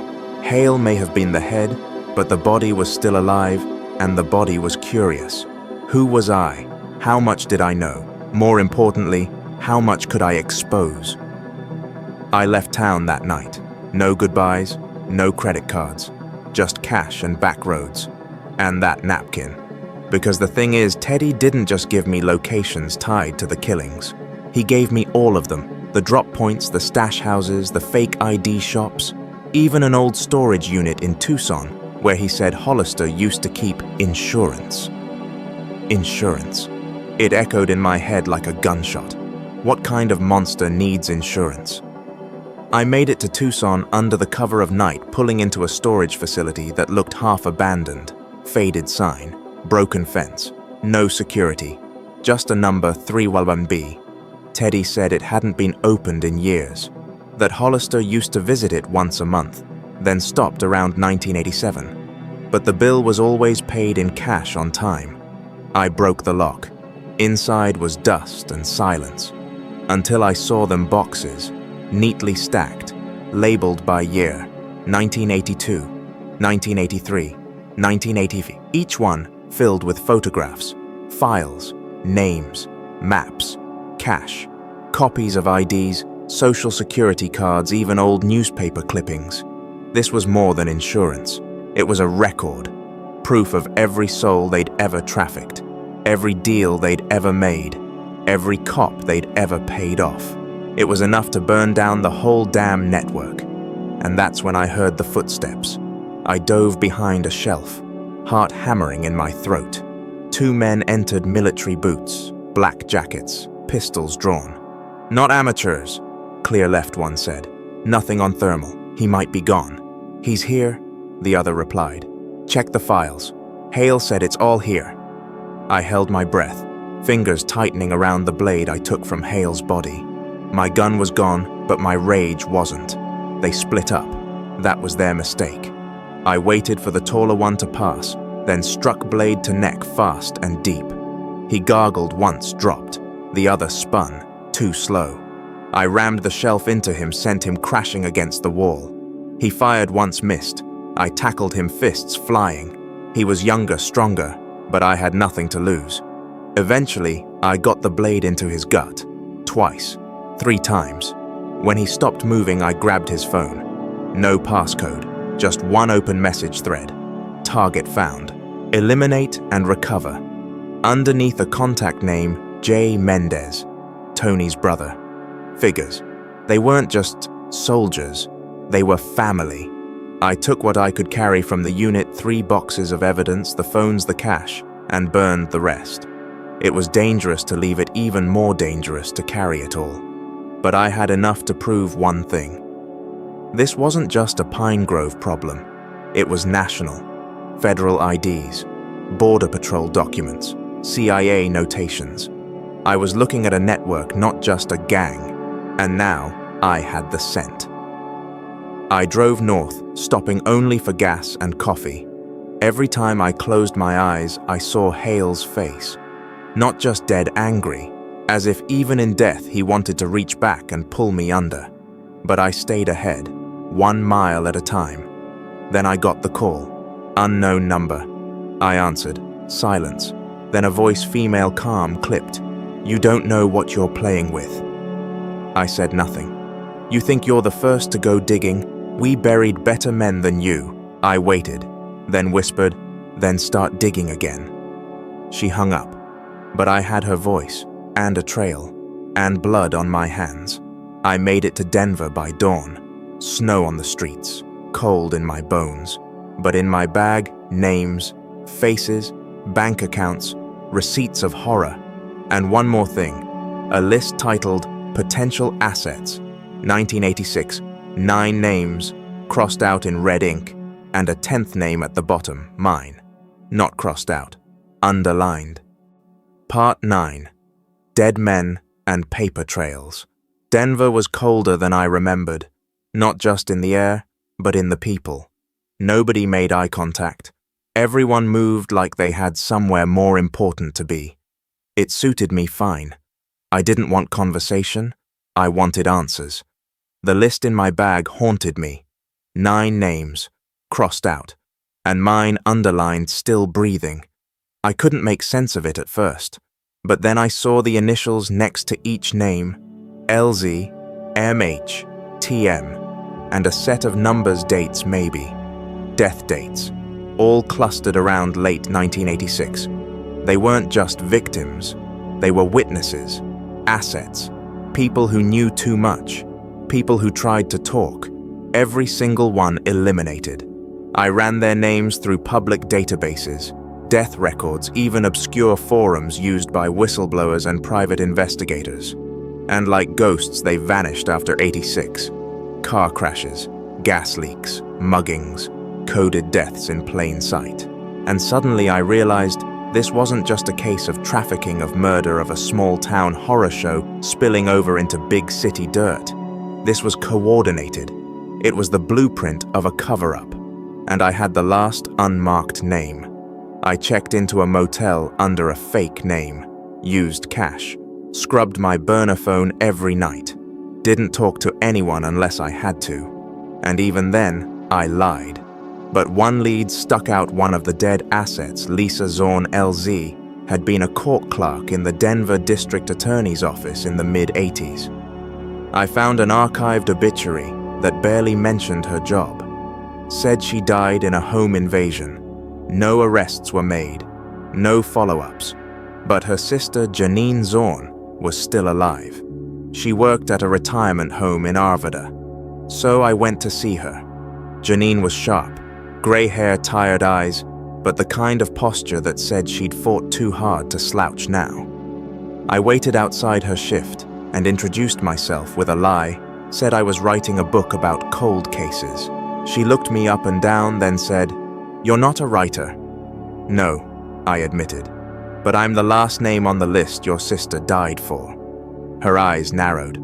Speaker 1: Hale may have been the head, but the body was still alive, and the body was curious. Who was I? How much did I know? More importantly, how much could I expose? I left town that night. No goodbyes, no credit cards, just cash and back roads. And that napkin. Because the thing is, Teddy didn't just give me locations tied to the killings. He gave me all of them. The drop points, the stash houses, the fake ID shops, even an old storage unit in Tucson, where he said Hollister used to keep insurance. Insurance. It echoed in my head like a gunshot. What kind of monster needs insurance? I made it to Tucson under the cover of night, pulling into a storage facility that looked half abandoned. Faded sign, broken fence, no security, just a number 311B. Teddy said it hadn't been opened in years, that Hollister used to visit it once a month, then stopped around 1987. But the bill was always paid in cash on time. I broke the lock. Inside was dust and silence, until I saw them boxes, neatly stacked, labeled by year, 1982, 1983, 1980, each one filled with photographs, files, names, maps, cash, copies of IDs, social security cards, even old newspaper clippings. This was more than insurance. It was a record, proof of every soul they'd ever trafficked, every deal they'd ever made, every cop they'd ever paid off. It was enough to burn down the whole damn network. And that's when I heard the footsteps. I dove behind a shelf, heart hammering in my throat. 2 men entered, military boots, black jackets, pistols drawn. "Not amateurs," clear left one said. "Nothing on thermal. He might be gone." "He's here," the other replied. "Check the files." Hale said it's all here. I held my breath, fingers tightening around the blade I took from Hale's body. My gun was gone, but my rage wasn't. They split up. That was their mistake. I waited for the taller one to pass, then struck blade to neck fast and deep. He gargled once, dropped. The other spun, too slow. I rammed the shelf into him, sent him crashing against the wall. He fired once, missed. I tackled him, fists flying. He was younger, stronger, but I had nothing to lose. Eventually, I got the blade into his gut. Twice. 3 times. When he stopped moving, I grabbed his phone. No passcode, just one open message thread. Target found. Eliminate and recover. Underneath a contact name, J. Mendez, Tony's brother. Figures. They weren't just soldiers. They were family. I took what I could carry from the unit, 3 boxes of evidence, the phones, the cash, and burned the rest. It was dangerous to leave it, even more dangerous to carry it all. But I had enough to prove one thing. This wasn't just a Pine Grove problem. It was national. Federal IDs, Border Patrol documents, CIA notations. I was looking at a network, not just a gang. And now I had the scent. I drove north, stopping only for gas and coffee. Every time I closed my eyes, I saw Hale's face. Not just dead angry, as if even in death he wanted to reach back and pull me under. But I stayed ahead, 1 mile at a time. Then I got the call. Unknown number. I answered. Silence. Then a voice, female, calm, clipped. "You don't know what you're playing with." I said nothing. You think you're the first to go digging? We buried better men than you. I waited, then whispered, then start digging again. She hung up, but I had her voice, and a trail, and blood on my hands. I made it to Denver by dawn. Snow on the streets, cold in my bones, but in my bag, names, faces, bank accounts, receipts of horror, and one more thing, a list titled Potential Assets, 1986, 9 names, crossed out in red ink, and a 10th name at the bottom, mine. Not crossed out, underlined. Part 9. Dead Men and Paper Trails. Denver was colder than I remembered, not just in the air, but in the people. Nobody made eye contact. Everyone moved like they had somewhere more important to be. It suited me fine. I didn't want conversation, I wanted answers. The list in my bag haunted me. 9 names, crossed out, and mine underlined, still breathing. I couldn't make sense of it at first, but then I saw the initials next to each name, LZ, MH, TM, and a set of numbers, dates maybe. Death dates, all clustered around late 1986. They weren't just victims, they were witnesses, assets, people who knew too much, people who tried to talk, every single one eliminated. I ran their names through public databases, death records, even obscure forums used by whistleblowers and private investigators. And like ghosts, they vanished after 86. Car crashes, gas leaks, muggings, coded deaths in plain sight. And suddenly I realized this wasn't just a case of trafficking, of murder, of a small-town horror show spilling over into big city dirt. This was coordinated. It was the blueprint of a cover-up. And I had the last unmarked name. I checked into a motel under a fake name, used cash, scrubbed my burner phone every night, didn't talk to anyone unless I had to. And even then, I lied. But one lead stuck out. One of the dead assets, Lisa Zorn LZ, had been a court clerk in the Denver District Attorney's Office in the mid-80s. I found an archived obituary that barely mentioned her job. Said she died in a home invasion. No arrests were made, no follow-ups. But her sister, Janine Zorn, was still alive. She worked at a retirement home in Arvada. So I went to see her. Janine was sharp. Gray hair, tired eyes, but the kind of posture that said she'd fought too hard to slouch now. I waited outside her shift and introduced myself with a lie, said I was writing a book about cold cases. She looked me up and down, then said, "You're not a writer." "No," I admitted, "but I'm the last name on the list your sister died for." Her eyes narrowed.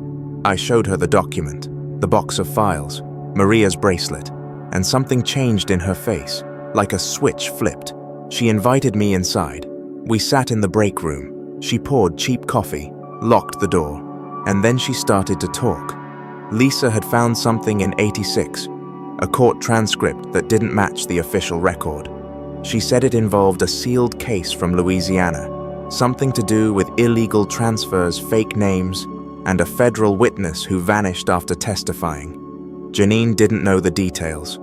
Speaker 1: I showed her the document, the box of files, Maria's bracelet, and something changed in her face, like a switch flipped. She invited me inside. We sat in the break room. She poured cheap coffee, locked the door, and then she started to talk. Lisa had found something in 86, a court transcript that didn't match the official record. She said it involved a sealed case from Louisiana, something to do with illegal transfers, fake names, and a federal witness who vanished after testifying. Janine didn't know the details,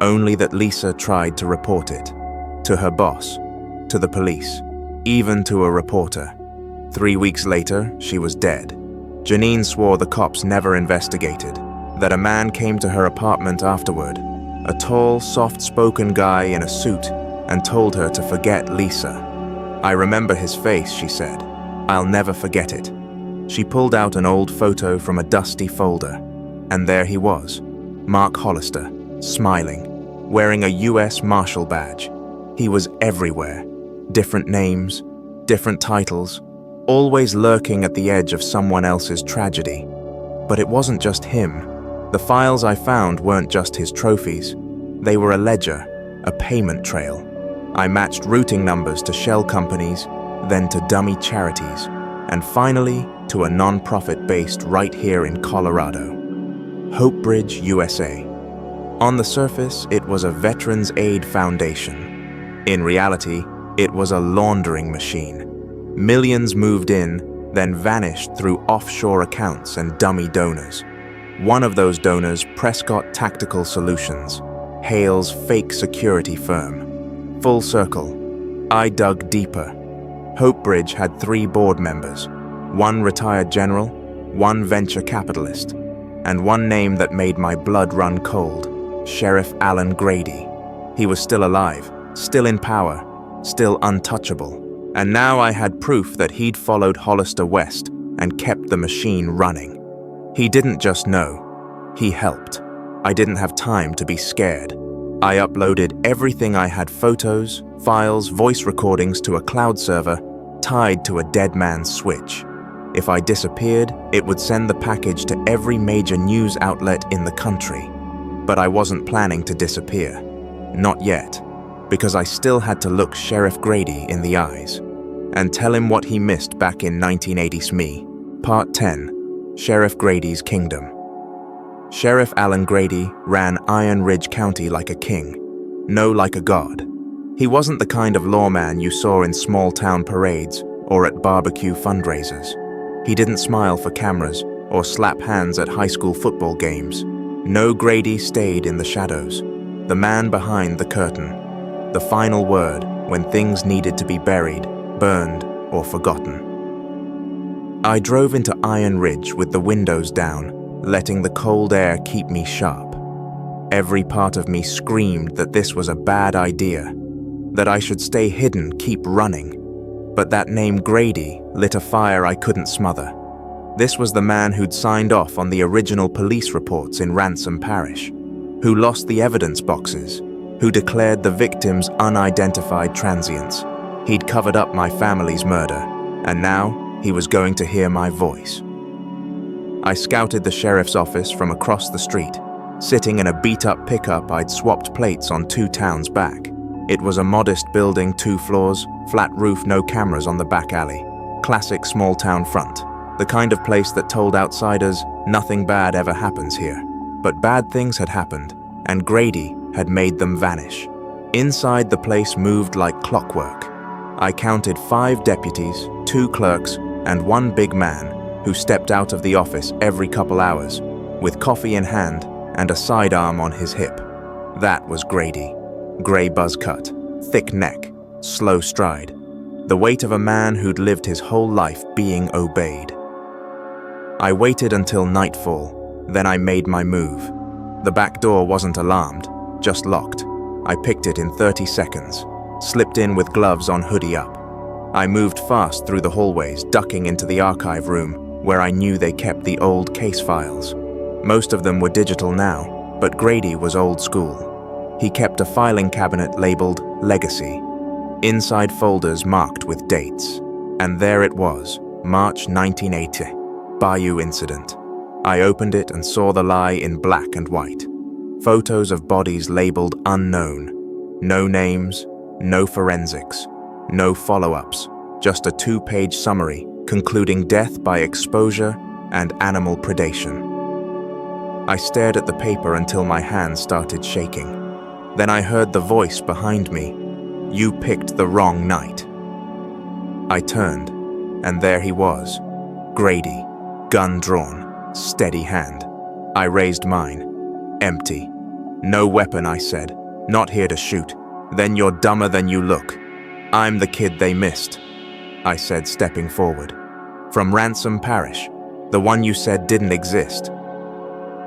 Speaker 1: only that Lisa tried to report it. To her boss, to the police, even to a reporter. 3 weeks later, she was dead. Janine swore the cops never investigated, that a man came to her apartment afterward, a tall, soft-spoken guy in a suit, and told her to forget Lisa. "I remember his face," she said. "I'll never forget it." She pulled out an old photo from a dusty folder, and there he was, Mark Hollister, smiling, wearing a U.S. Marshal badge. He was everywhere. Different names, different titles, always lurking at the edge of someone else's tragedy. But it wasn't just him. The files I found weren't just his trophies. They were a ledger, a payment trail. I matched routing numbers to shell companies, then to dummy charities, and finally to a non-profit based right here in Colorado. Hope Bridge, USA. On the surface, it was a Veterans Aid Foundation. In reality, it was a laundering machine. Millions moved in, then vanished through offshore accounts and dummy donors. One of those donors, Prescott Tactical Solutions, Hale's fake security firm. Full circle. I dug deeper. Hopebridge had 3 board members, 1 retired general, 1 venture capitalist, and one name that made my blood run cold, Sheriff Alan Grady. He was still alive, still in power, still untouchable. And now I had proof that he'd followed Hollister west and kept the machine running. He didn't just know, he helped. I didn't have time to be scared. I uploaded everything I had: photos, files, voice recordings to a cloud server tied to a dead man's switch. If I disappeared, it would send the package to every major news outlet in the country. But I wasn't planning to disappear. Not yet, because I still had to look Sheriff Grady in the eyes and tell him what he missed back in 1980's Me. Part 10. Sheriff Grady's Kingdom. Sheriff Alan Grady ran Iron Ridge County like a king, no like a god. He wasn't the kind of lawman you saw in small-town parades or at barbecue fundraisers. He didn't smile for cameras or slap hands at high school football games. No, Grady stayed in the shadows, the man behind the curtain, the final word when things needed to be buried, burned, or forgotten. I drove into Iron Ridge with the windows down, letting the cold air keep me sharp. Every part of me screamed that this was a bad idea, that I should stay hidden, keep running. But that name Grady lit a fire I couldn't smother. This was the man who'd signed off on the original police reports in Ransom Parish, who lost the evidence boxes, who declared the victims unidentified transients. He'd covered up my family's murder, and now he was going to hear my voice. I scouted the sheriff's office from across the street, sitting in a beat-up pickup I'd swapped plates on 2 towns back. It was a modest building, 2 floors, flat roof, no cameras on the back alley. Classic small-town front. The kind of place that told outsiders nothing bad ever happens here. But bad things had happened, and Grady had made them vanish. Inside, the place moved like clockwork. I counted 5 deputies, 2 clerks, and 1 big man who stepped out of the office every couple hours, with coffee in hand and a sidearm on his hip. That was Grady. Grey buzz cut, thick neck, slow stride. The weight of a man who'd lived his whole life being obeyed. I waited until nightfall, then I made my move. The back door wasn't alarmed, just locked. I picked it in 30 seconds, slipped in with gloves on, hoodie up. I moved fast through the hallways, ducking into the archive room, where I knew they kept the old case files. Most of them were digital now, but Grady was old school. He kept a filing cabinet labeled Legacy, inside folders marked with dates. And there it was, March 1980, Bayou Incident. I opened it and saw the lie in black and white. Photos of bodies labeled unknown. No names, no forensics, no follow-ups, just a 2-page summary concluding death by exposure and animal predation. I stared at the paper until my hands started shaking. Then I heard the voice behind me. "You picked the wrong night." I turned, and there he was, Grady, gun drawn, steady hand. I raised mine. Empty. "No weapon," I said. "Not here to shoot." "Then you're dumber than you look. I'm the kid they missed," I said, stepping forward. "From Ransom Parish, the one you said didn't exist."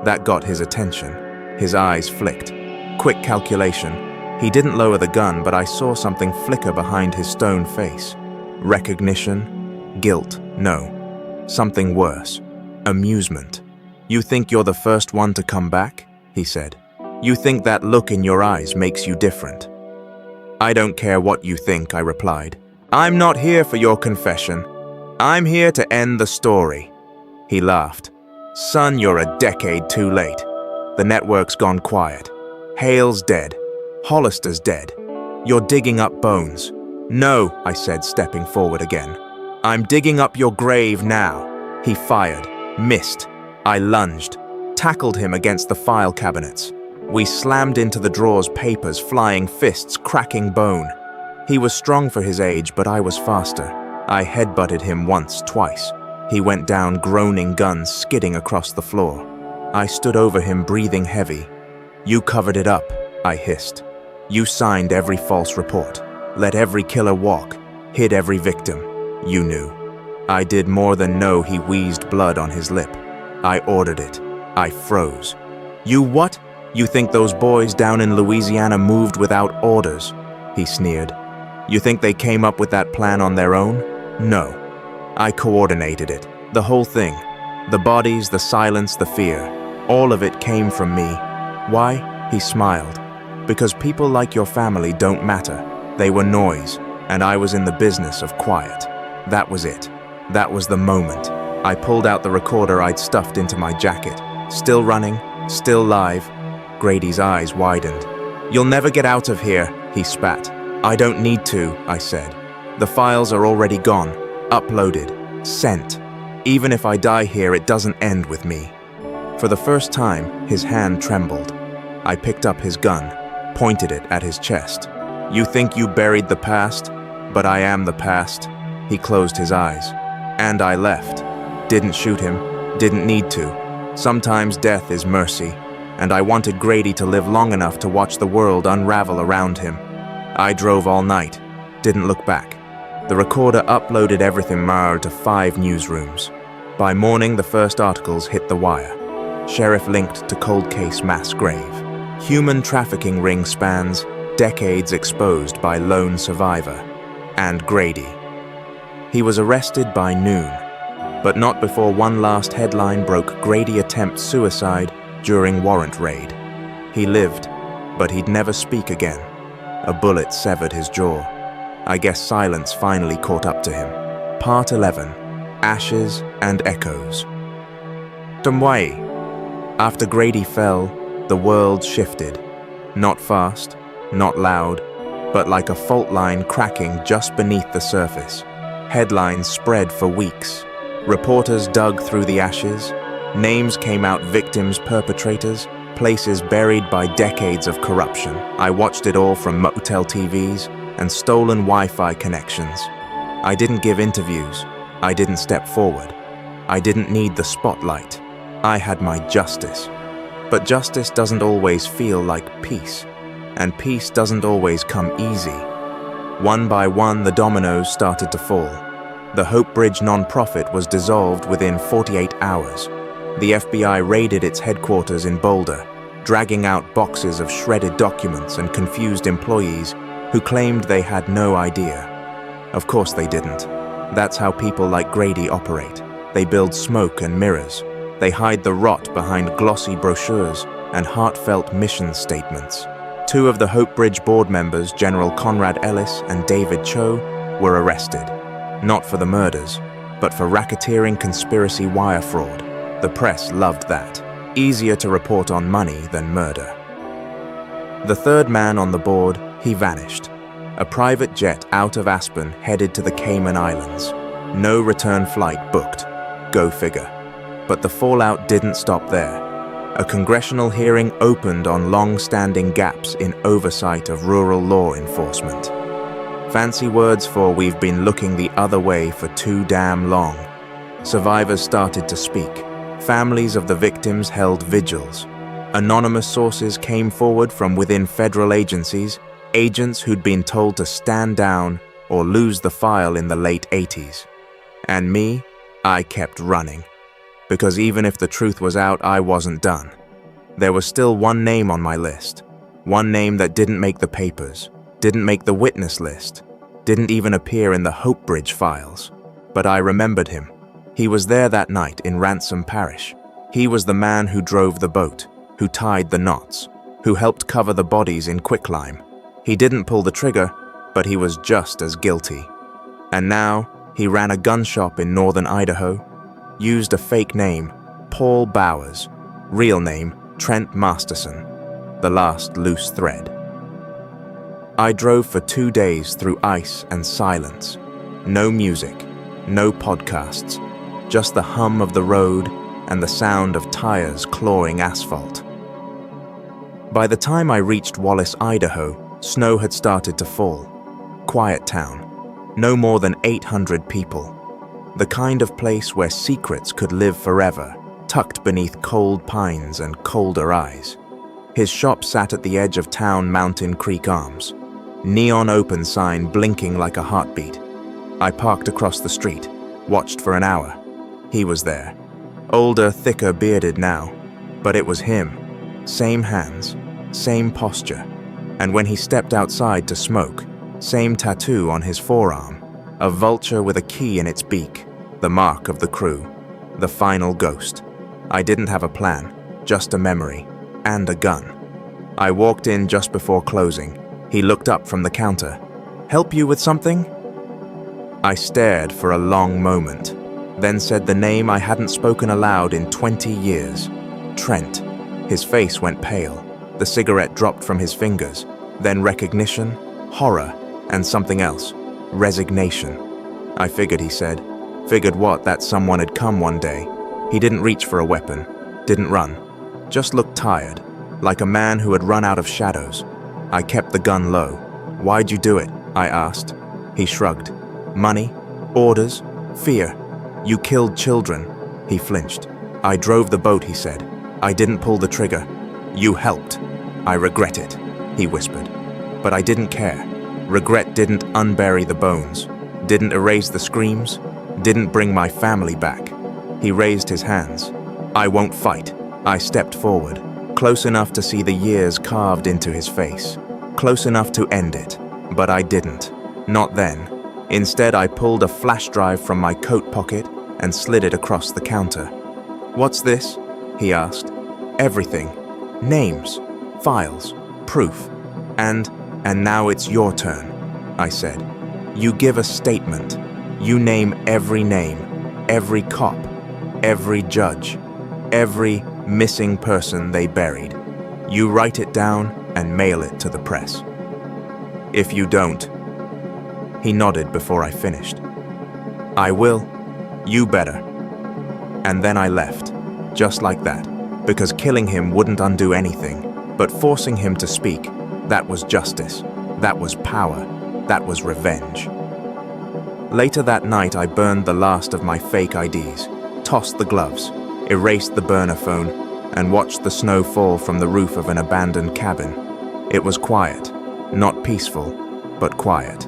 Speaker 1: That got his attention. His eyes flicked. Quick calculation. He didn't lower the gun, but I saw something flicker behind his stone face. Recognition? Guilt? No. Something worse. Amusement. "You think you're the first one to come back?" he said. "You think that look in your eyes makes you different?" "I don't care what you think," I replied. "I'm not here for your confession. I'm here to end the story." He laughed. "Son, you're a decade too late. The network's gone quiet. Hale's dead. Hollister's dead. You're digging up bones." "No," I said, stepping forward again. "I'm digging up your grave now." He fired, missed. I lunged, tackled him against the file cabinets. We slammed into the drawers, papers, flying fists, cracking bone. He was strong for his age, but I was faster. I headbutted him once, twice. He went down, groaning, guns skidding across the floor. I stood over him, breathing heavy. "You covered it up," I hissed. "You signed every false report, let every killer walk, hid every victim. You knew." I did more than know, he wheezed, blood on his lip. I ordered it. I froze. "You what? You think those boys down in Louisiana moved without orders?" He sneered. "You think they came up with that plan on their own? No. I coordinated it. The whole thing. The bodies, the silence, the fear. All of it came from me. Why?" He smiled. "Because people like your family don't matter. They were noise, and I was in the business of quiet. That was it. That was the moment." I pulled out the recorder I'd stuffed into my jacket. Still running, still live. Grady's eyes widened. "You'll never get out of here," he spat. "I don't need to," I said. "The files are already gone, uploaded, sent. Even if I die here, it doesn't end with me." For the first time, his hand trembled. I picked up his gun, pointed it at his chest. "You think you buried the past? But I am the past." He closed his eyes. And I left. Didn't shoot him, didn't need to. Sometimes death is mercy, and I wanted Grady to live long enough to watch the world unravel around him. I drove all night, didn't look back. The recorder uploaded everything to 5 newsrooms. By morning, the first articles hit the wire. Sheriff linked to cold case mass grave. Human trafficking ring spans, decades exposed by lone survivor. And Grady. He was arrested by noon, but not before one last headline broke: Grady attempts suicide during warrant raid. He lived, but he'd never speak again. A bullet severed his jaw. I guess silence finally caught up to him. Part 11. Ashes and Echoes. Tumwai. After Grady fell, the world shifted. Not fast, not loud, but like a fault line cracking just beneath the surface. Headlines spread for weeks. Reporters dug through the ashes. Names came out: victims, perpetrators, places buried by decades of corruption. I watched it all from motel TVs and stolen Wi-Fi connections. I didn't give interviews. I didn't step forward. I didn't need the spotlight. I had my justice. But justice doesn't always feel like peace, and peace doesn't always come easy. One by one, the dominoes started to fall. The Hope Bridge nonprofit was dissolved within 48 hours. The FBI raided its headquarters in Boulder, dragging out boxes of shredded documents and confused employees who claimed they had no idea. Of course they didn't. That's how people like Grady operate. They build smoke and mirrors. They hide the rot behind glossy brochures and heartfelt mission statements. 2 of the Hope Bridge board members, General Conrad Ellis and David Cho, were arrested. Not for the murders, but for racketeering conspiracy wire fraud. The press loved that. Easier to report on money than murder. The 3rd man on the board, he vanished. A private jet out of Aspen headed to the Cayman Islands. No return flight booked. Go figure. But the fallout didn't stop there. A congressional hearing opened on long-standing gaps in oversight of rural law enforcement. Fancy words for "we've been looking the other way for too damn long." Survivors started to speak. Families of the victims held vigils. Anonymous sources came forward from within federal agencies, agents who'd been told to stand down or lose the file in the late 80s. And me, I kept running. Because even if the truth was out, I wasn't done. There was still one name on my list. One name that didn't make the papers, didn't make the witness list, didn't even appear in the Hope Bridge files. But I remembered him. He was there that night in Ransom Parish. He was the man who drove the boat, who tied the knots, who helped cover the bodies in quicklime. He didn't pull the trigger, but he was just as guilty. And now, he ran a gun shop in northern Idaho, used a fake name, Paul Bowers, real name, Trent Masterson, the last loose thread. I drove for 2 days through ice and silence. No music, no podcasts, just the hum of the road and the sound of tires clawing asphalt. By the time I reached Wallace, Idaho, snow had started to fall. Quiet town. No more than 800 people. The kind of place where secrets could live forever, tucked beneath cold pines and colder eyes. His shop sat at the edge of town Mountain Creek Arms. Neon open sign blinking like a heartbeat. I parked across the street, watched for an hour. He was there. Older, thicker, bearded now. But it was him. Same hands, same posture. And when he stepped outside to smoke, same tattoo on his forearm. A vulture with a key in its beak. The mark of the crew. The final ghost. I didn't have a plan, just a memory. And a gun. I walked in just before closing. He looked up from the counter. "Help you with something?" I stared for a long moment, then said the name I hadn't spoken aloud in 20 years. Trent. His face went pale. The cigarette dropped from his fingers. Then recognition, horror, and something else. Resignation. I figured, he said. Figured what? That someone had come one day. He didn't reach for a weapon. Didn't run. Just looked tired. Like a man who had run out of shadows. I kept the gun low. "Why'd you do it?" I asked. He shrugged. "Money? Orders? Fear? You killed children." He flinched. "I drove the boat," he said. "I didn't pull the trigger." "You helped." "I regret it," he whispered. But I didn't care. Regret didn't unbury the bones. Didn't erase the screams. Didn't bring my family back. He raised his hands. "I won't fight." I stepped forward, close enough to see the years carved into his face. Close enough to end it. But I didn't. Not then. Instead, I pulled a flash drive from my coat pocket and slid it across the counter. "What's this?" he asked. "Everything. Names, files, proof. And now it's your turn," I said. "You give a statement. You name every name, every cop, every judge, every missing person they buried. You write it down and mail it to the press. If you don't..." He nodded before I finished. "I will. You better." And then I left, just like that, because killing him wouldn't undo anything, but forcing him to speak, that was justice, that was power, that was revenge. Later that night, I burned the last of my fake IDs, tossed the gloves, erased the burner phone, and watched the snow fall from the roof of an abandoned cabin. It was quiet, not peaceful, but quiet.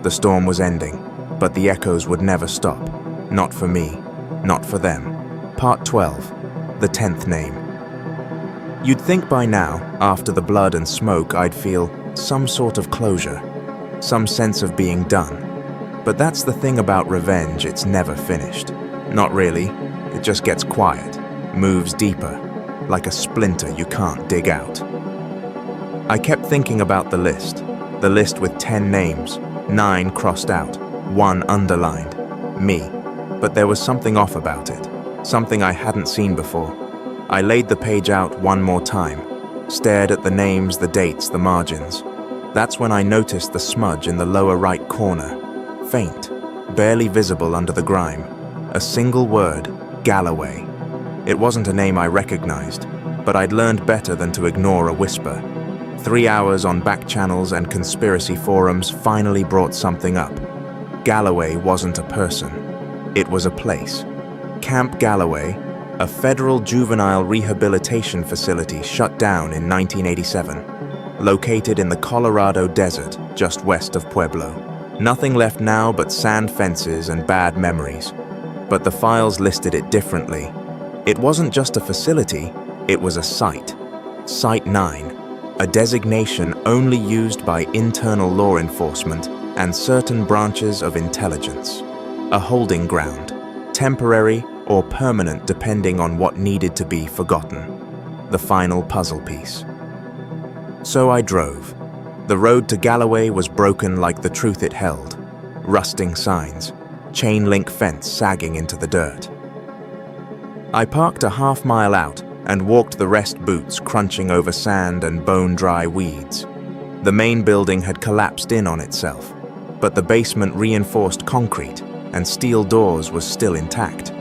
Speaker 1: The storm was ending, but the echoes would never stop. Not for me, not for them. Part 12, the 10th name. You'd think by now, after the blood and smoke, I'd feel some sort of closure, some sense of being done. But that's the thing about revenge, it's never finished. Not really, it just gets quiet, moves deeper, like a splinter you can't dig out. I kept thinking about the list with 10 names, 9 crossed out, 1 underlined, me. But there was something off about it, something I hadn't seen before. I laid the page out one more time, stared at the names, the dates, the margins. That's when I noticed the smudge in the lower right corner, faint, barely visible under the grime. A single word, Galloway. It wasn't a name I recognized, but I'd learned better than to ignore a whisper. 3 hours on back channels and conspiracy forums finally brought something up. Galloway wasn't a person. It was a place. Camp Galloway, a federal juvenile rehabilitation facility shut down in 1987, located in the Colorado desert just west of Pueblo. Nothing left now but sand fences and bad memories. But the files listed it differently. It wasn't just a facility, it was a site. Site 9, a designation only used by internal law enforcement and certain branches of intelligence. A holding ground, temporary or permanent depending on what needed to be forgotten. The final puzzle piece. So I drove. The road to Galloway was broken like the truth it held. Rusting signs, chain link fence sagging into the dirt. I parked a half-mile out and walked the rest boots crunching over sand and bone-dry weeds. The main building had collapsed in on itself, but the basement reinforced concrete and steel doors was still intact.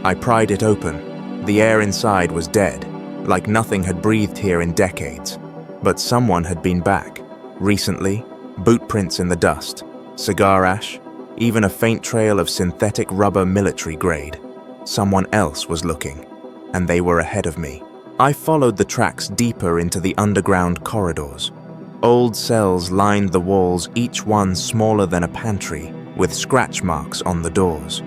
Speaker 1: I pried it open. The air inside was dead, like nothing had breathed here in decades. But someone had been back. Recently, boot prints in the dust, cigar ash, even a faint trail of synthetic rubber military grade. Someone else was looking, and they were ahead of me. I followed the tracks deeper into the underground corridors. Old cells lined the walls, each one smaller than a pantry, with scratch marks on the doors.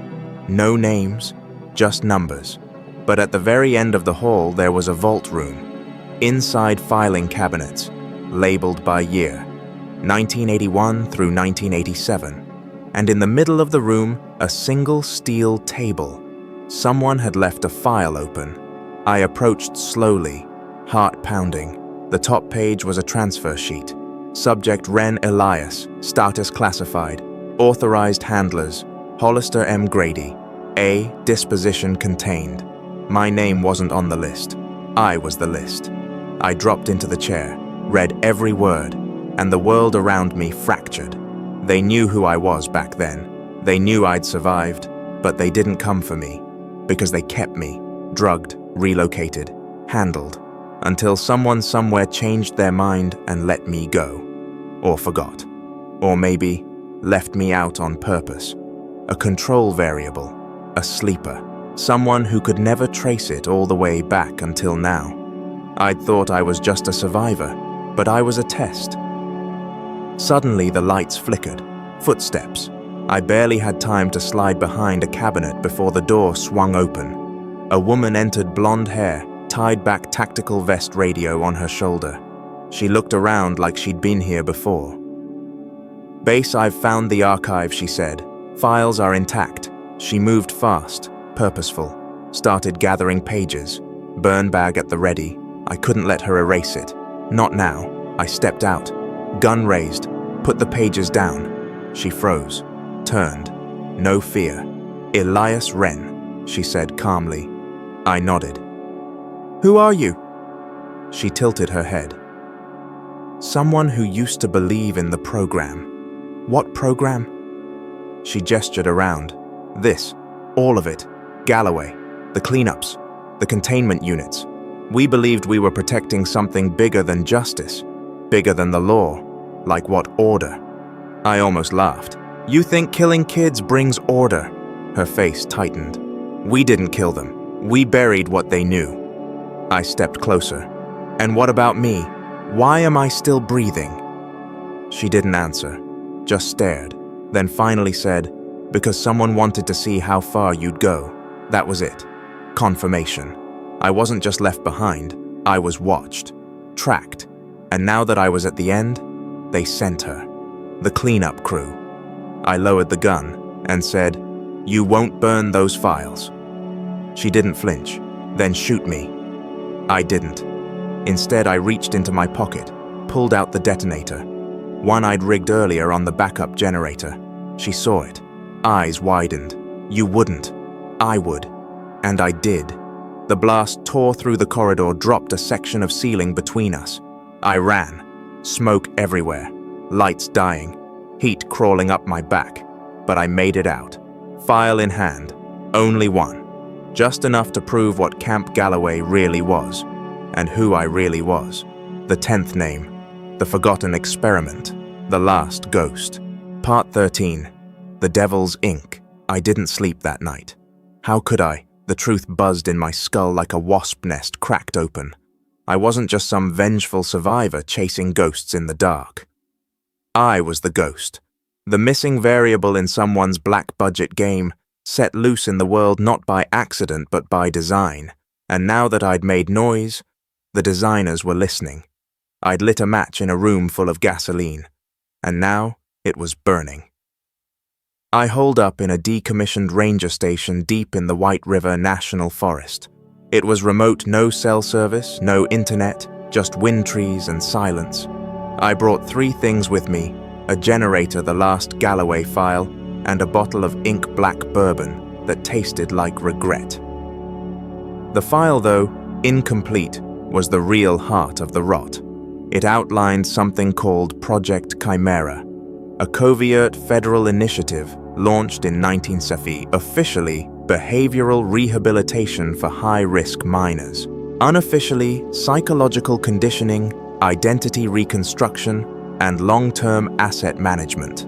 Speaker 1: No names, just numbers. But at the very end of the hall there was a vault room. Inside filing cabinets, labeled by year, 1981 through 1987. And in the middle of the room, a single steel table. Someone had left a file open. I approached slowly, heart pounding. The top page was a transfer sheet. Subject Ren Elias, status classified. Authorized handlers, Hollister M. Grady. A. Disposition contained. My name wasn't on the list. I was the list. I dropped into the chair, read every word, and the world around me fractured. They knew who I was back then. They knew I'd survived, but they didn't come for me, because they kept me, drugged, relocated, handled, until someone somewhere changed their mind and let me go. Or forgot. Or maybe left me out on purpose. A control variable, a sleeper, someone who could never trace it all the way back until now. I'd thought I was just a survivor, but I was a test. Suddenly the lights flickered. Footsteps. I barely had time to slide behind a cabinet before the door swung open. A woman entered, blonde hair, tied back tactical vest, radio on her shoulder. She looked around like she'd been here before. "Base, I've found the archive," she said. "Files are intact." She moved fast, purposeful, started gathering pages. Burn bag at the ready. I couldn't let her erase it. Not now. I stepped out, gun raised, put the pages down. She froze, turned. No fear. "Elias Wren," she said calmly. I nodded. "Who are you?" She tilted her head. "Someone who used to believe in the program." "What program?" She gestured around. "This, all of it. Galloway, the cleanups, the containment units. We believed we were protecting something bigger than justice, bigger than the law. Like what? Order." I almost laughed. "You think killing kids brings order?" Her face tightened. "We didn't kill them. We buried what they knew." I stepped closer. "And what about me? Why am I still breathing?" She didn't answer, just stared, then finally said, "Because someone wanted to see how far you'd go. That was it. Confirmation. I wasn't just left behind, I was watched, tracked, and now that I was at the end, they sent her. The cleanup crew." I lowered the gun and said, "You won't burn those files." She didn't flinch. "Then shoot me." I didn't. Instead, I reached into my pocket, pulled out the detonator, one I'd rigged earlier on the backup generator. She saw it. Eyes widened. "You wouldn't. I would." And I did. The blast tore through the corridor, dropped a section of ceiling between us. I ran. Smoke everywhere. Lights dying. Heat crawling up my back. But I made it out. File in hand. Only one. Just enough to prove what Camp Galloway really was. And who I really was. The 10th name. The forgotten experiment. The last ghost. Part 13. The Devil's Ink. I didn't sleep that night. How could I? The truth buzzed in my skull like a wasp nest cracked open. I wasn't just some vengeful survivor chasing ghosts in the dark. I was the ghost. The missing variable in someone's black budget game, set loose in the world not by accident but by design. And now that I'd made noise, the designers were listening. I'd lit a match in a room full of gasoline, and now it was burning. I holed up in a decommissioned ranger station deep in the White River National Forest. It was remote, no cell service, no internet, just wind trees and silence. I brought 3 things with me: a generator, the last Galloway file, and a bottle of ink-black bourbon that tasted like regret. The file, though incomplete, was the real heart of the rot. It outlined something called Project CHIMERA, a covert federal initiative launched in 1970, officially behavioral rehabilitation for high-risk minors, unofficially psychological conditioning, identity reconstruction, and long-term asset management.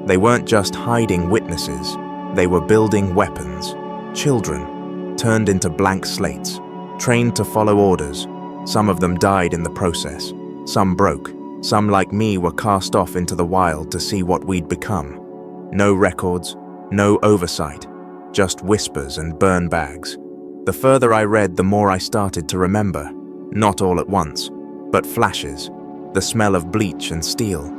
Speaker 1: They weren't just hiding witnesses, they were building weapons. Children, turned into blank slates, trained to follow orders. Some of them died in the process. Some broke. Some, like me, were cast off into the wild to see what we'd become. No records, no oversight, just whispers and burn bags. The further I read, the more I started to remember. Not all at once, but flashes. The smell of bleach and steel.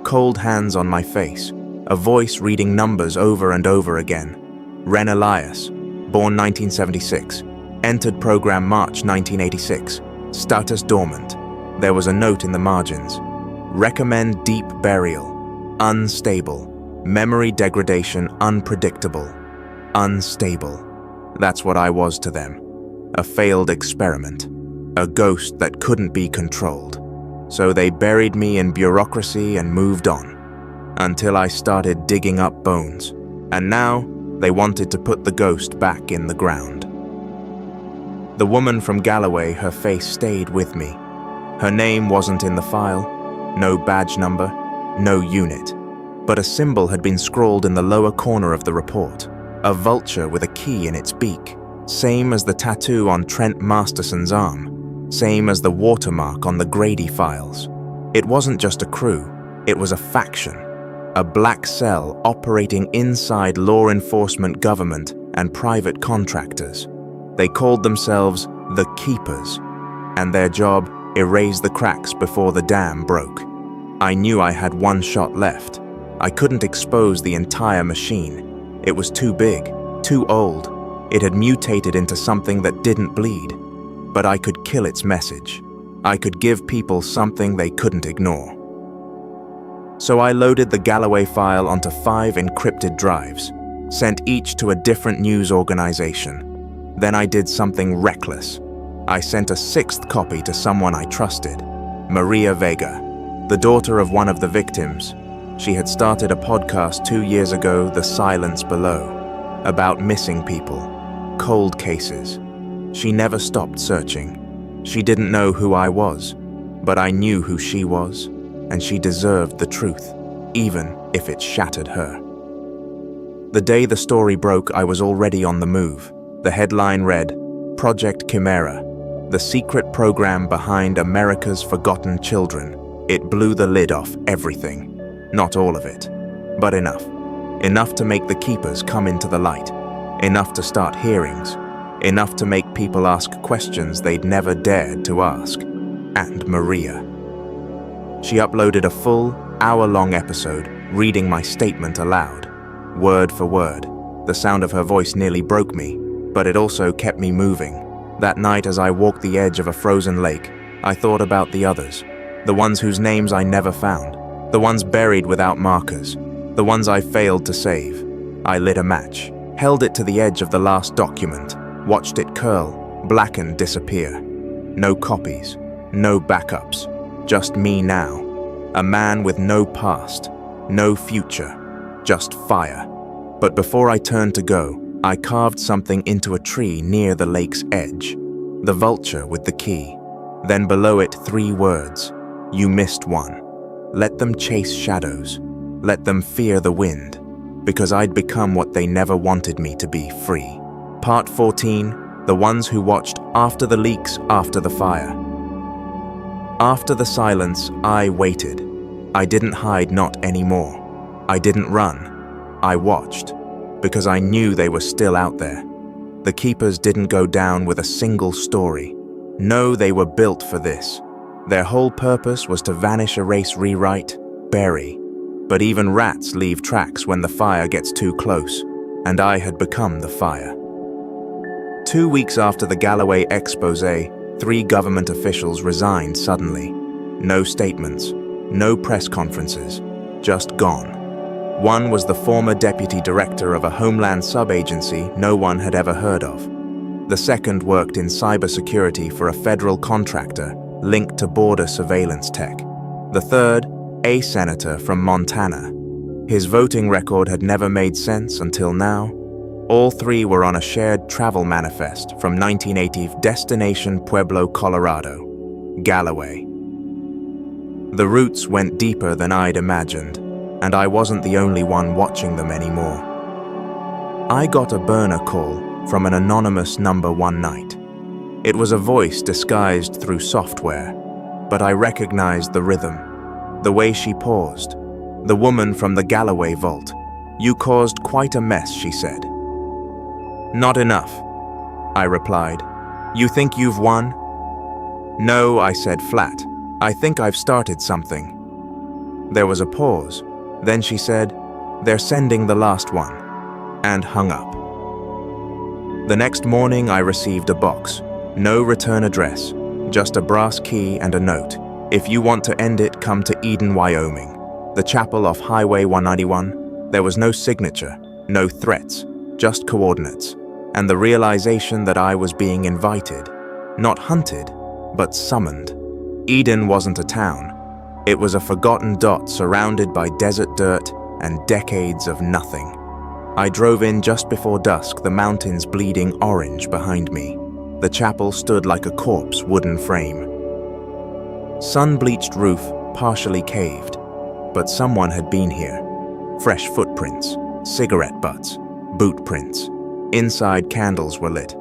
Speaker 1: Cold hands on my face. A voice reading numbers over and over again. Ren Elias, born 1976. Entered program March 1986. Status dormant. There was a note in the margins. Recommend deep burial. Unstable. Memory degradation unpredictable. Unstable. That's what I was to them. A failed experiment. A ghost that couldn't be controlled. So they buried me in bureaucracy and moved on. Until I started digging up bones. And now, they wanted to put the ghost back in the ground. The woman from Galloway, her face stayed with me. Her name wasn't in the file. No badge number, no unit. But a symbol had been scrawled in the lower corner of the report. A vulture with a key in its beak. Same as the tattoo on Trent Masterson's arm. Same as the watermark on the Grady files. It wasn't just a crew, it was a faction. A black cell operating inside law enforcement, government, and private contractors. They called themselves the Keepers, and their job, erase the cracks before the dam broke. I knew I had one shot left. I couldn't expose the entire machine. It was too big, too old. It had mutated into something that didn't bleed. But I could kill its message. I could give people something they couldn't ignore. So I loaded the Galloway file onto 5 encrypted drives, sent each to a different news organization. Then I did something reckless. I sent a 6th copy to someone I trusted, Maria Vega, the daughter of one of the victims. She had started a podcast 2 years ago, The Silence Below, about missing people, cold cases. She never stopped searching. She didn't know who I was, but I knew who she was, and she deserved the truth, even if it shattered her. The day the story broke, I was already on the move. The headline read, Project CHIMERA, the secret program behind America's forgotten children. It blew the lid off everything. Not all of it, but enough. Enough to make the Keepers come into the light. Enough to start hearings. Enough to make people ask questions they'd never dared to ask. And Maria. She uploaded a full, hour-long episode, reading my statement aloud, word for word. The sound of her voice nearly broke me, but it also kept me moving. That night, as I walked the edge of a frozen lake, I thought about the others, the ones whose names I never found, the ones buried without markers, the ones I failed to save. I lit a match, held it to the edge of the last document, watched it curl, blacken, disappear. No copies, no backups, just me now. A man with no past, no future, just fire. But before I turned to go, I carved something into a tree near the lake's edge. The vulture with the key. Then below it 3 words. You missed one. Let them chase shadows. Let them fear the wind. Because I'd become what they never wanted me to be, free. Part 14, the ones who watched after the leaks, after the fire. After the silence, I waited. I didn't hide, not anymore. I didn't run. I watched. Because I knew they were still out there. The Keepers didn't go down with a single story. No, they were built for this. Their whole purpose was to vanish, erase, rewrite, bury. But even rats leave tracks when the fire gets too close, and I had become the fire. 2 weeks after the Galloway expose, 3 government officials resigned suddenly. No statements, no press conferences, just gone. One was the former deputy director of a homeland sub-agency no one had ever heard of. The second worked in cybersecurity for a federal contractor linked to border surveillance tech. The third, a senator from Montana. His voting record had never made sense until now. All 3 were on a shared travel manifest from 1980, destination Pueblo, Colorado, Galloway. The roots went deeper than I'd imagined. and I wasn't the only one watching them anymore. I got a burner call from an anonymous number one night. It was a voice disguised through software, but I recognized the rhythm, the way she paused. The woman from the Galloway vault. "You caused quite a mess," she said. "Not enough," I replied. "You think you've won?" "No," I said flat. "I think I've started something." There was a pause. Then she said, "They're sending the last one," and hung up. The next morning I received a box. No return address, just a brass key and a note. "If you want to end it, come to Eden, Wyoming. The chapel off Highway 191. There was no signature, no threats, just coordinates, and the realization that I was being invited, not hunted, but summoned. Eden wasn't a town. It was a forgotten dot surrounded by desert dirt and decades of nothing. I drove in just before dusk, the mountains bleeding orange behind me. The chapel stood like a corpse wooden frame. Sun-bleached roof, partially caved, but someone had been here. Fresh footprints, cigarette butts, boot prints. Inside, candles were lit.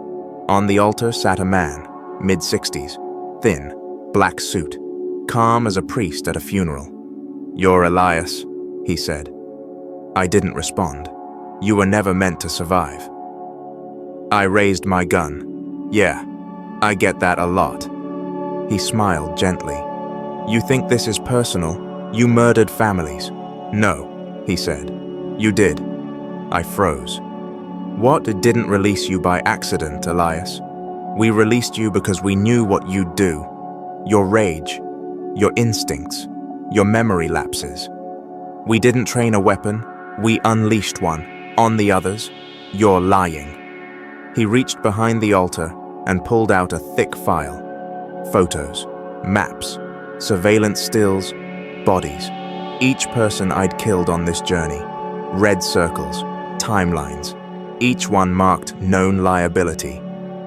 Speaker 1: On the altar sat a man, mid-60s, thin, black suit, calm as a priest at a funeral. "You're Elias," he said. I didn't respond. "You were never meant to survive." I raised my gun. "Yeah, I get that a lot." He smiled gently. "You think this is personal? You murdered families." "No," he said. "You did." I froze. "What didn't release you by accident, Elias? We released you because we knew what you'd do. Your rage, your instincts, your memory lapses. We didn't train a weapon, we unleashed one on the others. You're lying." He reached behind the altar and pulled out a thick file. Photos, maps, surveillance stills, bodies. Each person I'd killed on this journey. Red circles, timelines. Each one marked known liability.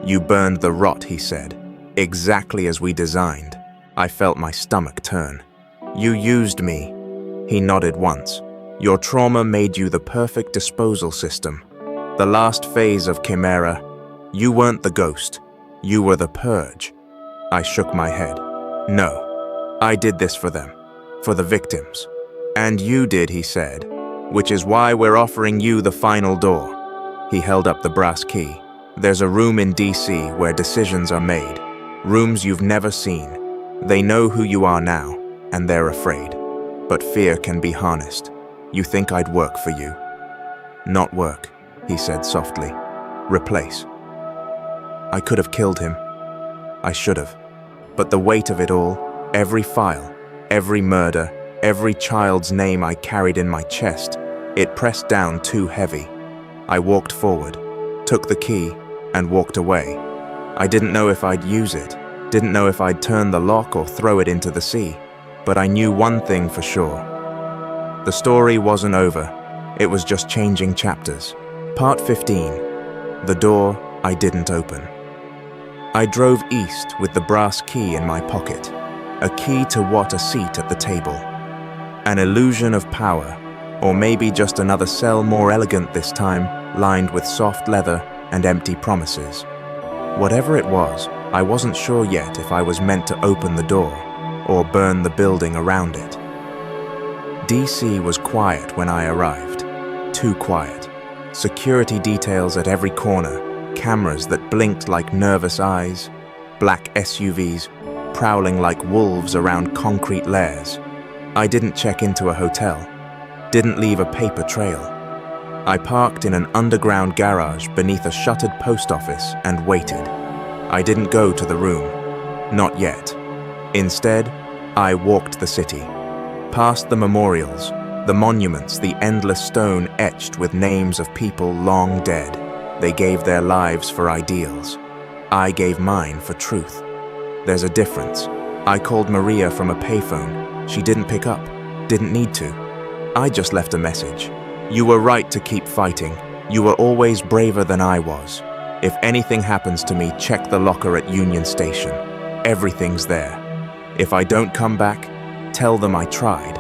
Speaker 1: "You burned the rot," he said. "Exactly as we designed." I felt my stomach turn. "You used me." He nodded once. "Your trauma made you the perfect disposal system. The last phase of Chimera. You weren't the ghost. You were the purge." I shook my head. "No, I did this for them. For the victims." "And you did," he said, "which is why we're offering you the final door." He held up the brass key. "There's a room in DC where decisions are made. Rooms you've never seen. They know who you are now, and they're afraid. But fear can be harnessed. You think I'd work for you?" "Not work," he said softly. "Replace." I could have killed him. I should have. But the weight of it all, every file, every murder, every child's name I carried in my chest, it pressed down too heavy. I walked forward, took the key, and walked away. I didn't know if I'd use it, didn't know if I'd turn the lock or throw it into the sea, but I knew one thing for sure. The story wasn't over. It was just changing chapters. Part 15. The door I didn't open. I drove east with the brass key in my pocket, a key to what? A seat at the table. An illusion of power, or maybe just another cell more elegant this time, lined with soft leather and empty promises. Whatever it was, I wasn't sure yet if I was meant to open the door or burn the building around it. DC was quiet when I arrived. Too quiet. Security details at every corner, cameras that blinked like nervous eyes, black SUVs prowling like wolves around concrete lairs. I didn't check into a hotel, didn't leave a paper trail. I parked in an underground garage beneath a shuttered post office and waited. I didn't go to the room, not yet. Instead, I walked the city, past the memorials, the monuments, the endless stone etched with names of people long dead. They gave their lives for ideals. I gave mine for truth. There's a difference. I called Maria from a payphone. She didn't pick up, didn't need to. I just left a message. "You were right to keep fighting. You were always braver than I was. If anything happens to me, check the locker at Union Station. Everything's there. If I don't come back, tell them I tried."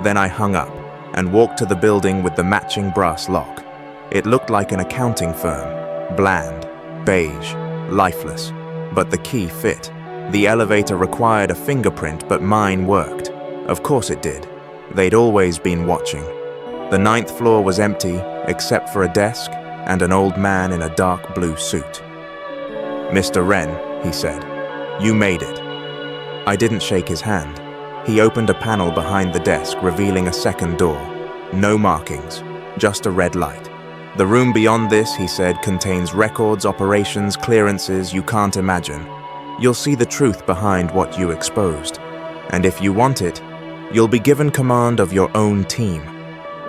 Speaker 1: Then I hung up and walked to the building with the matching brass lock. It looked like an accounting firm, bland, beige, lifeless, but the key fit. The elevator required a fingerprint, but mine worked. Of course it did. They'd always been watching. The 9th floor was empty, except for a desk and an old man in a dark blue suit. "Mr. Wren," he said, "you made it." I didn't shake his hand. He opened a panel behind the desk, revealing a second door. No markings, just a red light. "The room beyond this," he said, "contains records, operations, clearances you can't imagine. You'll see the truth behind what you exposed. And if you want it, you'll be given command of your own team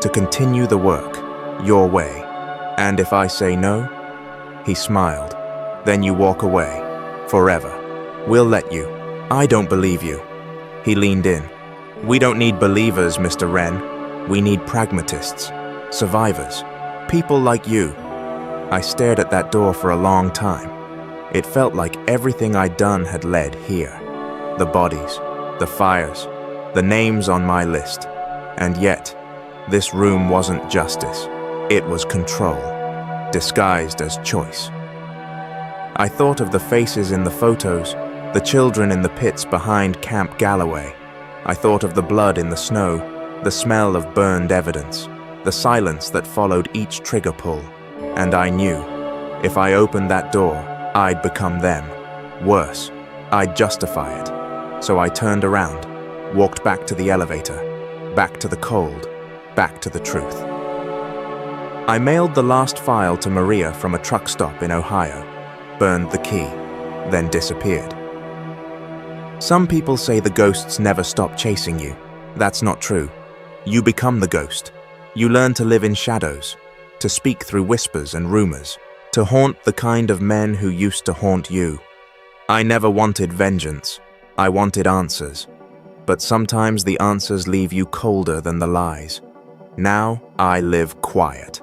Speaker 1: to continue the work your way. And if I say no," he smiled, "then you walk away. Forever. We'll let you." "I don't believe you." He leaned in. "We don't need believers, Mr. Wren. We need pragmatists, survivors, people like you." I stared at that door for a long time. It felt like everything I'd done had led here. The bodies, the fires, the names on my list. And yet, this room wasn't justice. It was control, disguised as choice. I thought of the faces in the photos, the children in the pits behind Camp Galloway. I thought of the blood in the snow, the smell of burned evidence, the silence that followed each trigger pull. And I knew, if I opened that door, I'd become them. Worse, I'd justify it. So I turned around, walked back to the elevator, back to the cold, back to the truth. I mailed the last file to Maria from a truck stop in Ohio, burned the key, then disappeared. Some people say the ghosts never stop chasing you. That's not true. You become the ghost. You learn to live in shadows, to speak through whispers and rumors, to haunt the kind of men who used to haunt you. I never wanted vengeance. I wanted answers. But sometimes the answers leave you colder than the lies. Now I live quiet.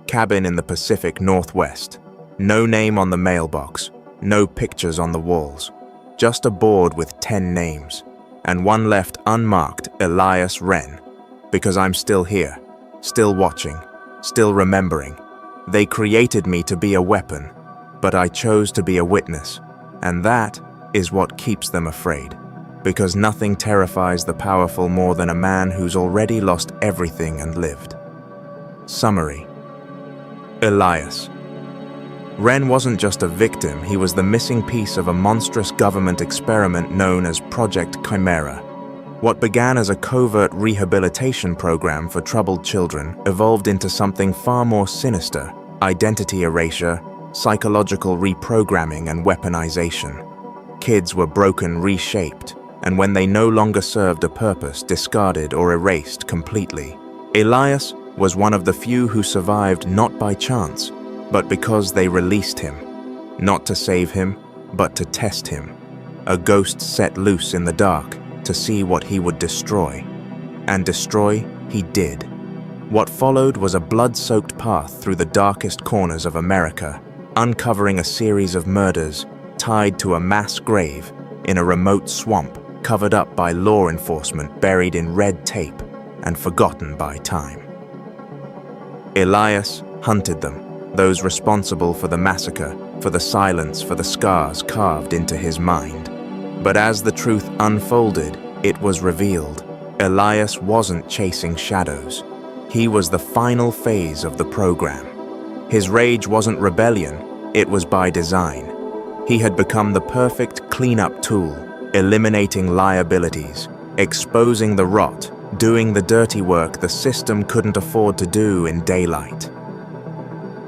Speaker 1: Cabin in the Pacific Northwest. No name on the mailbox. No pictures on the walls. Just a board with 10 names. And one left unmarked, Elias Wren. Because I'm still here. Still watching. Still remembering. They created me to be a weapon. But I chose to be a witness. And that is what keeps them afraid. Because nothing terrifies the powerful more than a man who's already lost everything and lived. Summary. Elias. Wren wasn't just a victim, he was the missing piece of a monstrous government experiment known as Project CHIMERA. What began as a covert rehabilitation program for troubled children evolved into something far more sinister: identity erasure, psychological reprogramming, and weaponization. Kids were broken, reshaped, and when they no longer served a purpose, discarded or erased completely. Elias was one of the few who survived not by chance, but because they released him. Not to save him, but to test him. A ghost set loose in the dark to see what he would destroy. And destroy he did. What followed was a blood-soaked path through the darkest corners of America, uncovering a series of murders tied to a mass grave in a remote swamp, covered up by law enforcement, buried in red tape, and forgotten by time. Elias hunted them, those responsible for the massacre, for the silence, for the scars carved into his mind. But as the truth unfolded, it was revealed. Elias wasn't chasing shadows. He was the final phase of the program. His rage wasn't rebellion, it was by design. He had become the perfect cleanup tool, eliminating liabilities, exposing the rot, doing the dirty work the system couldn't afford to do in daylight.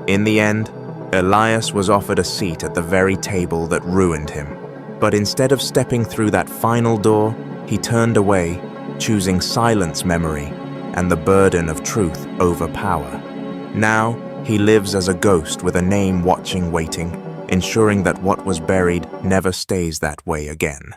Speaker 1: In the end, Elias was offered a seat at the very table that ruined him. But instead of stepping through that final door, he turned away, choosing silence, memory, and the burden of truth over power. Now, he lives as a ghost with a name watching, waiting, ensuring that what was buried never stays that way again.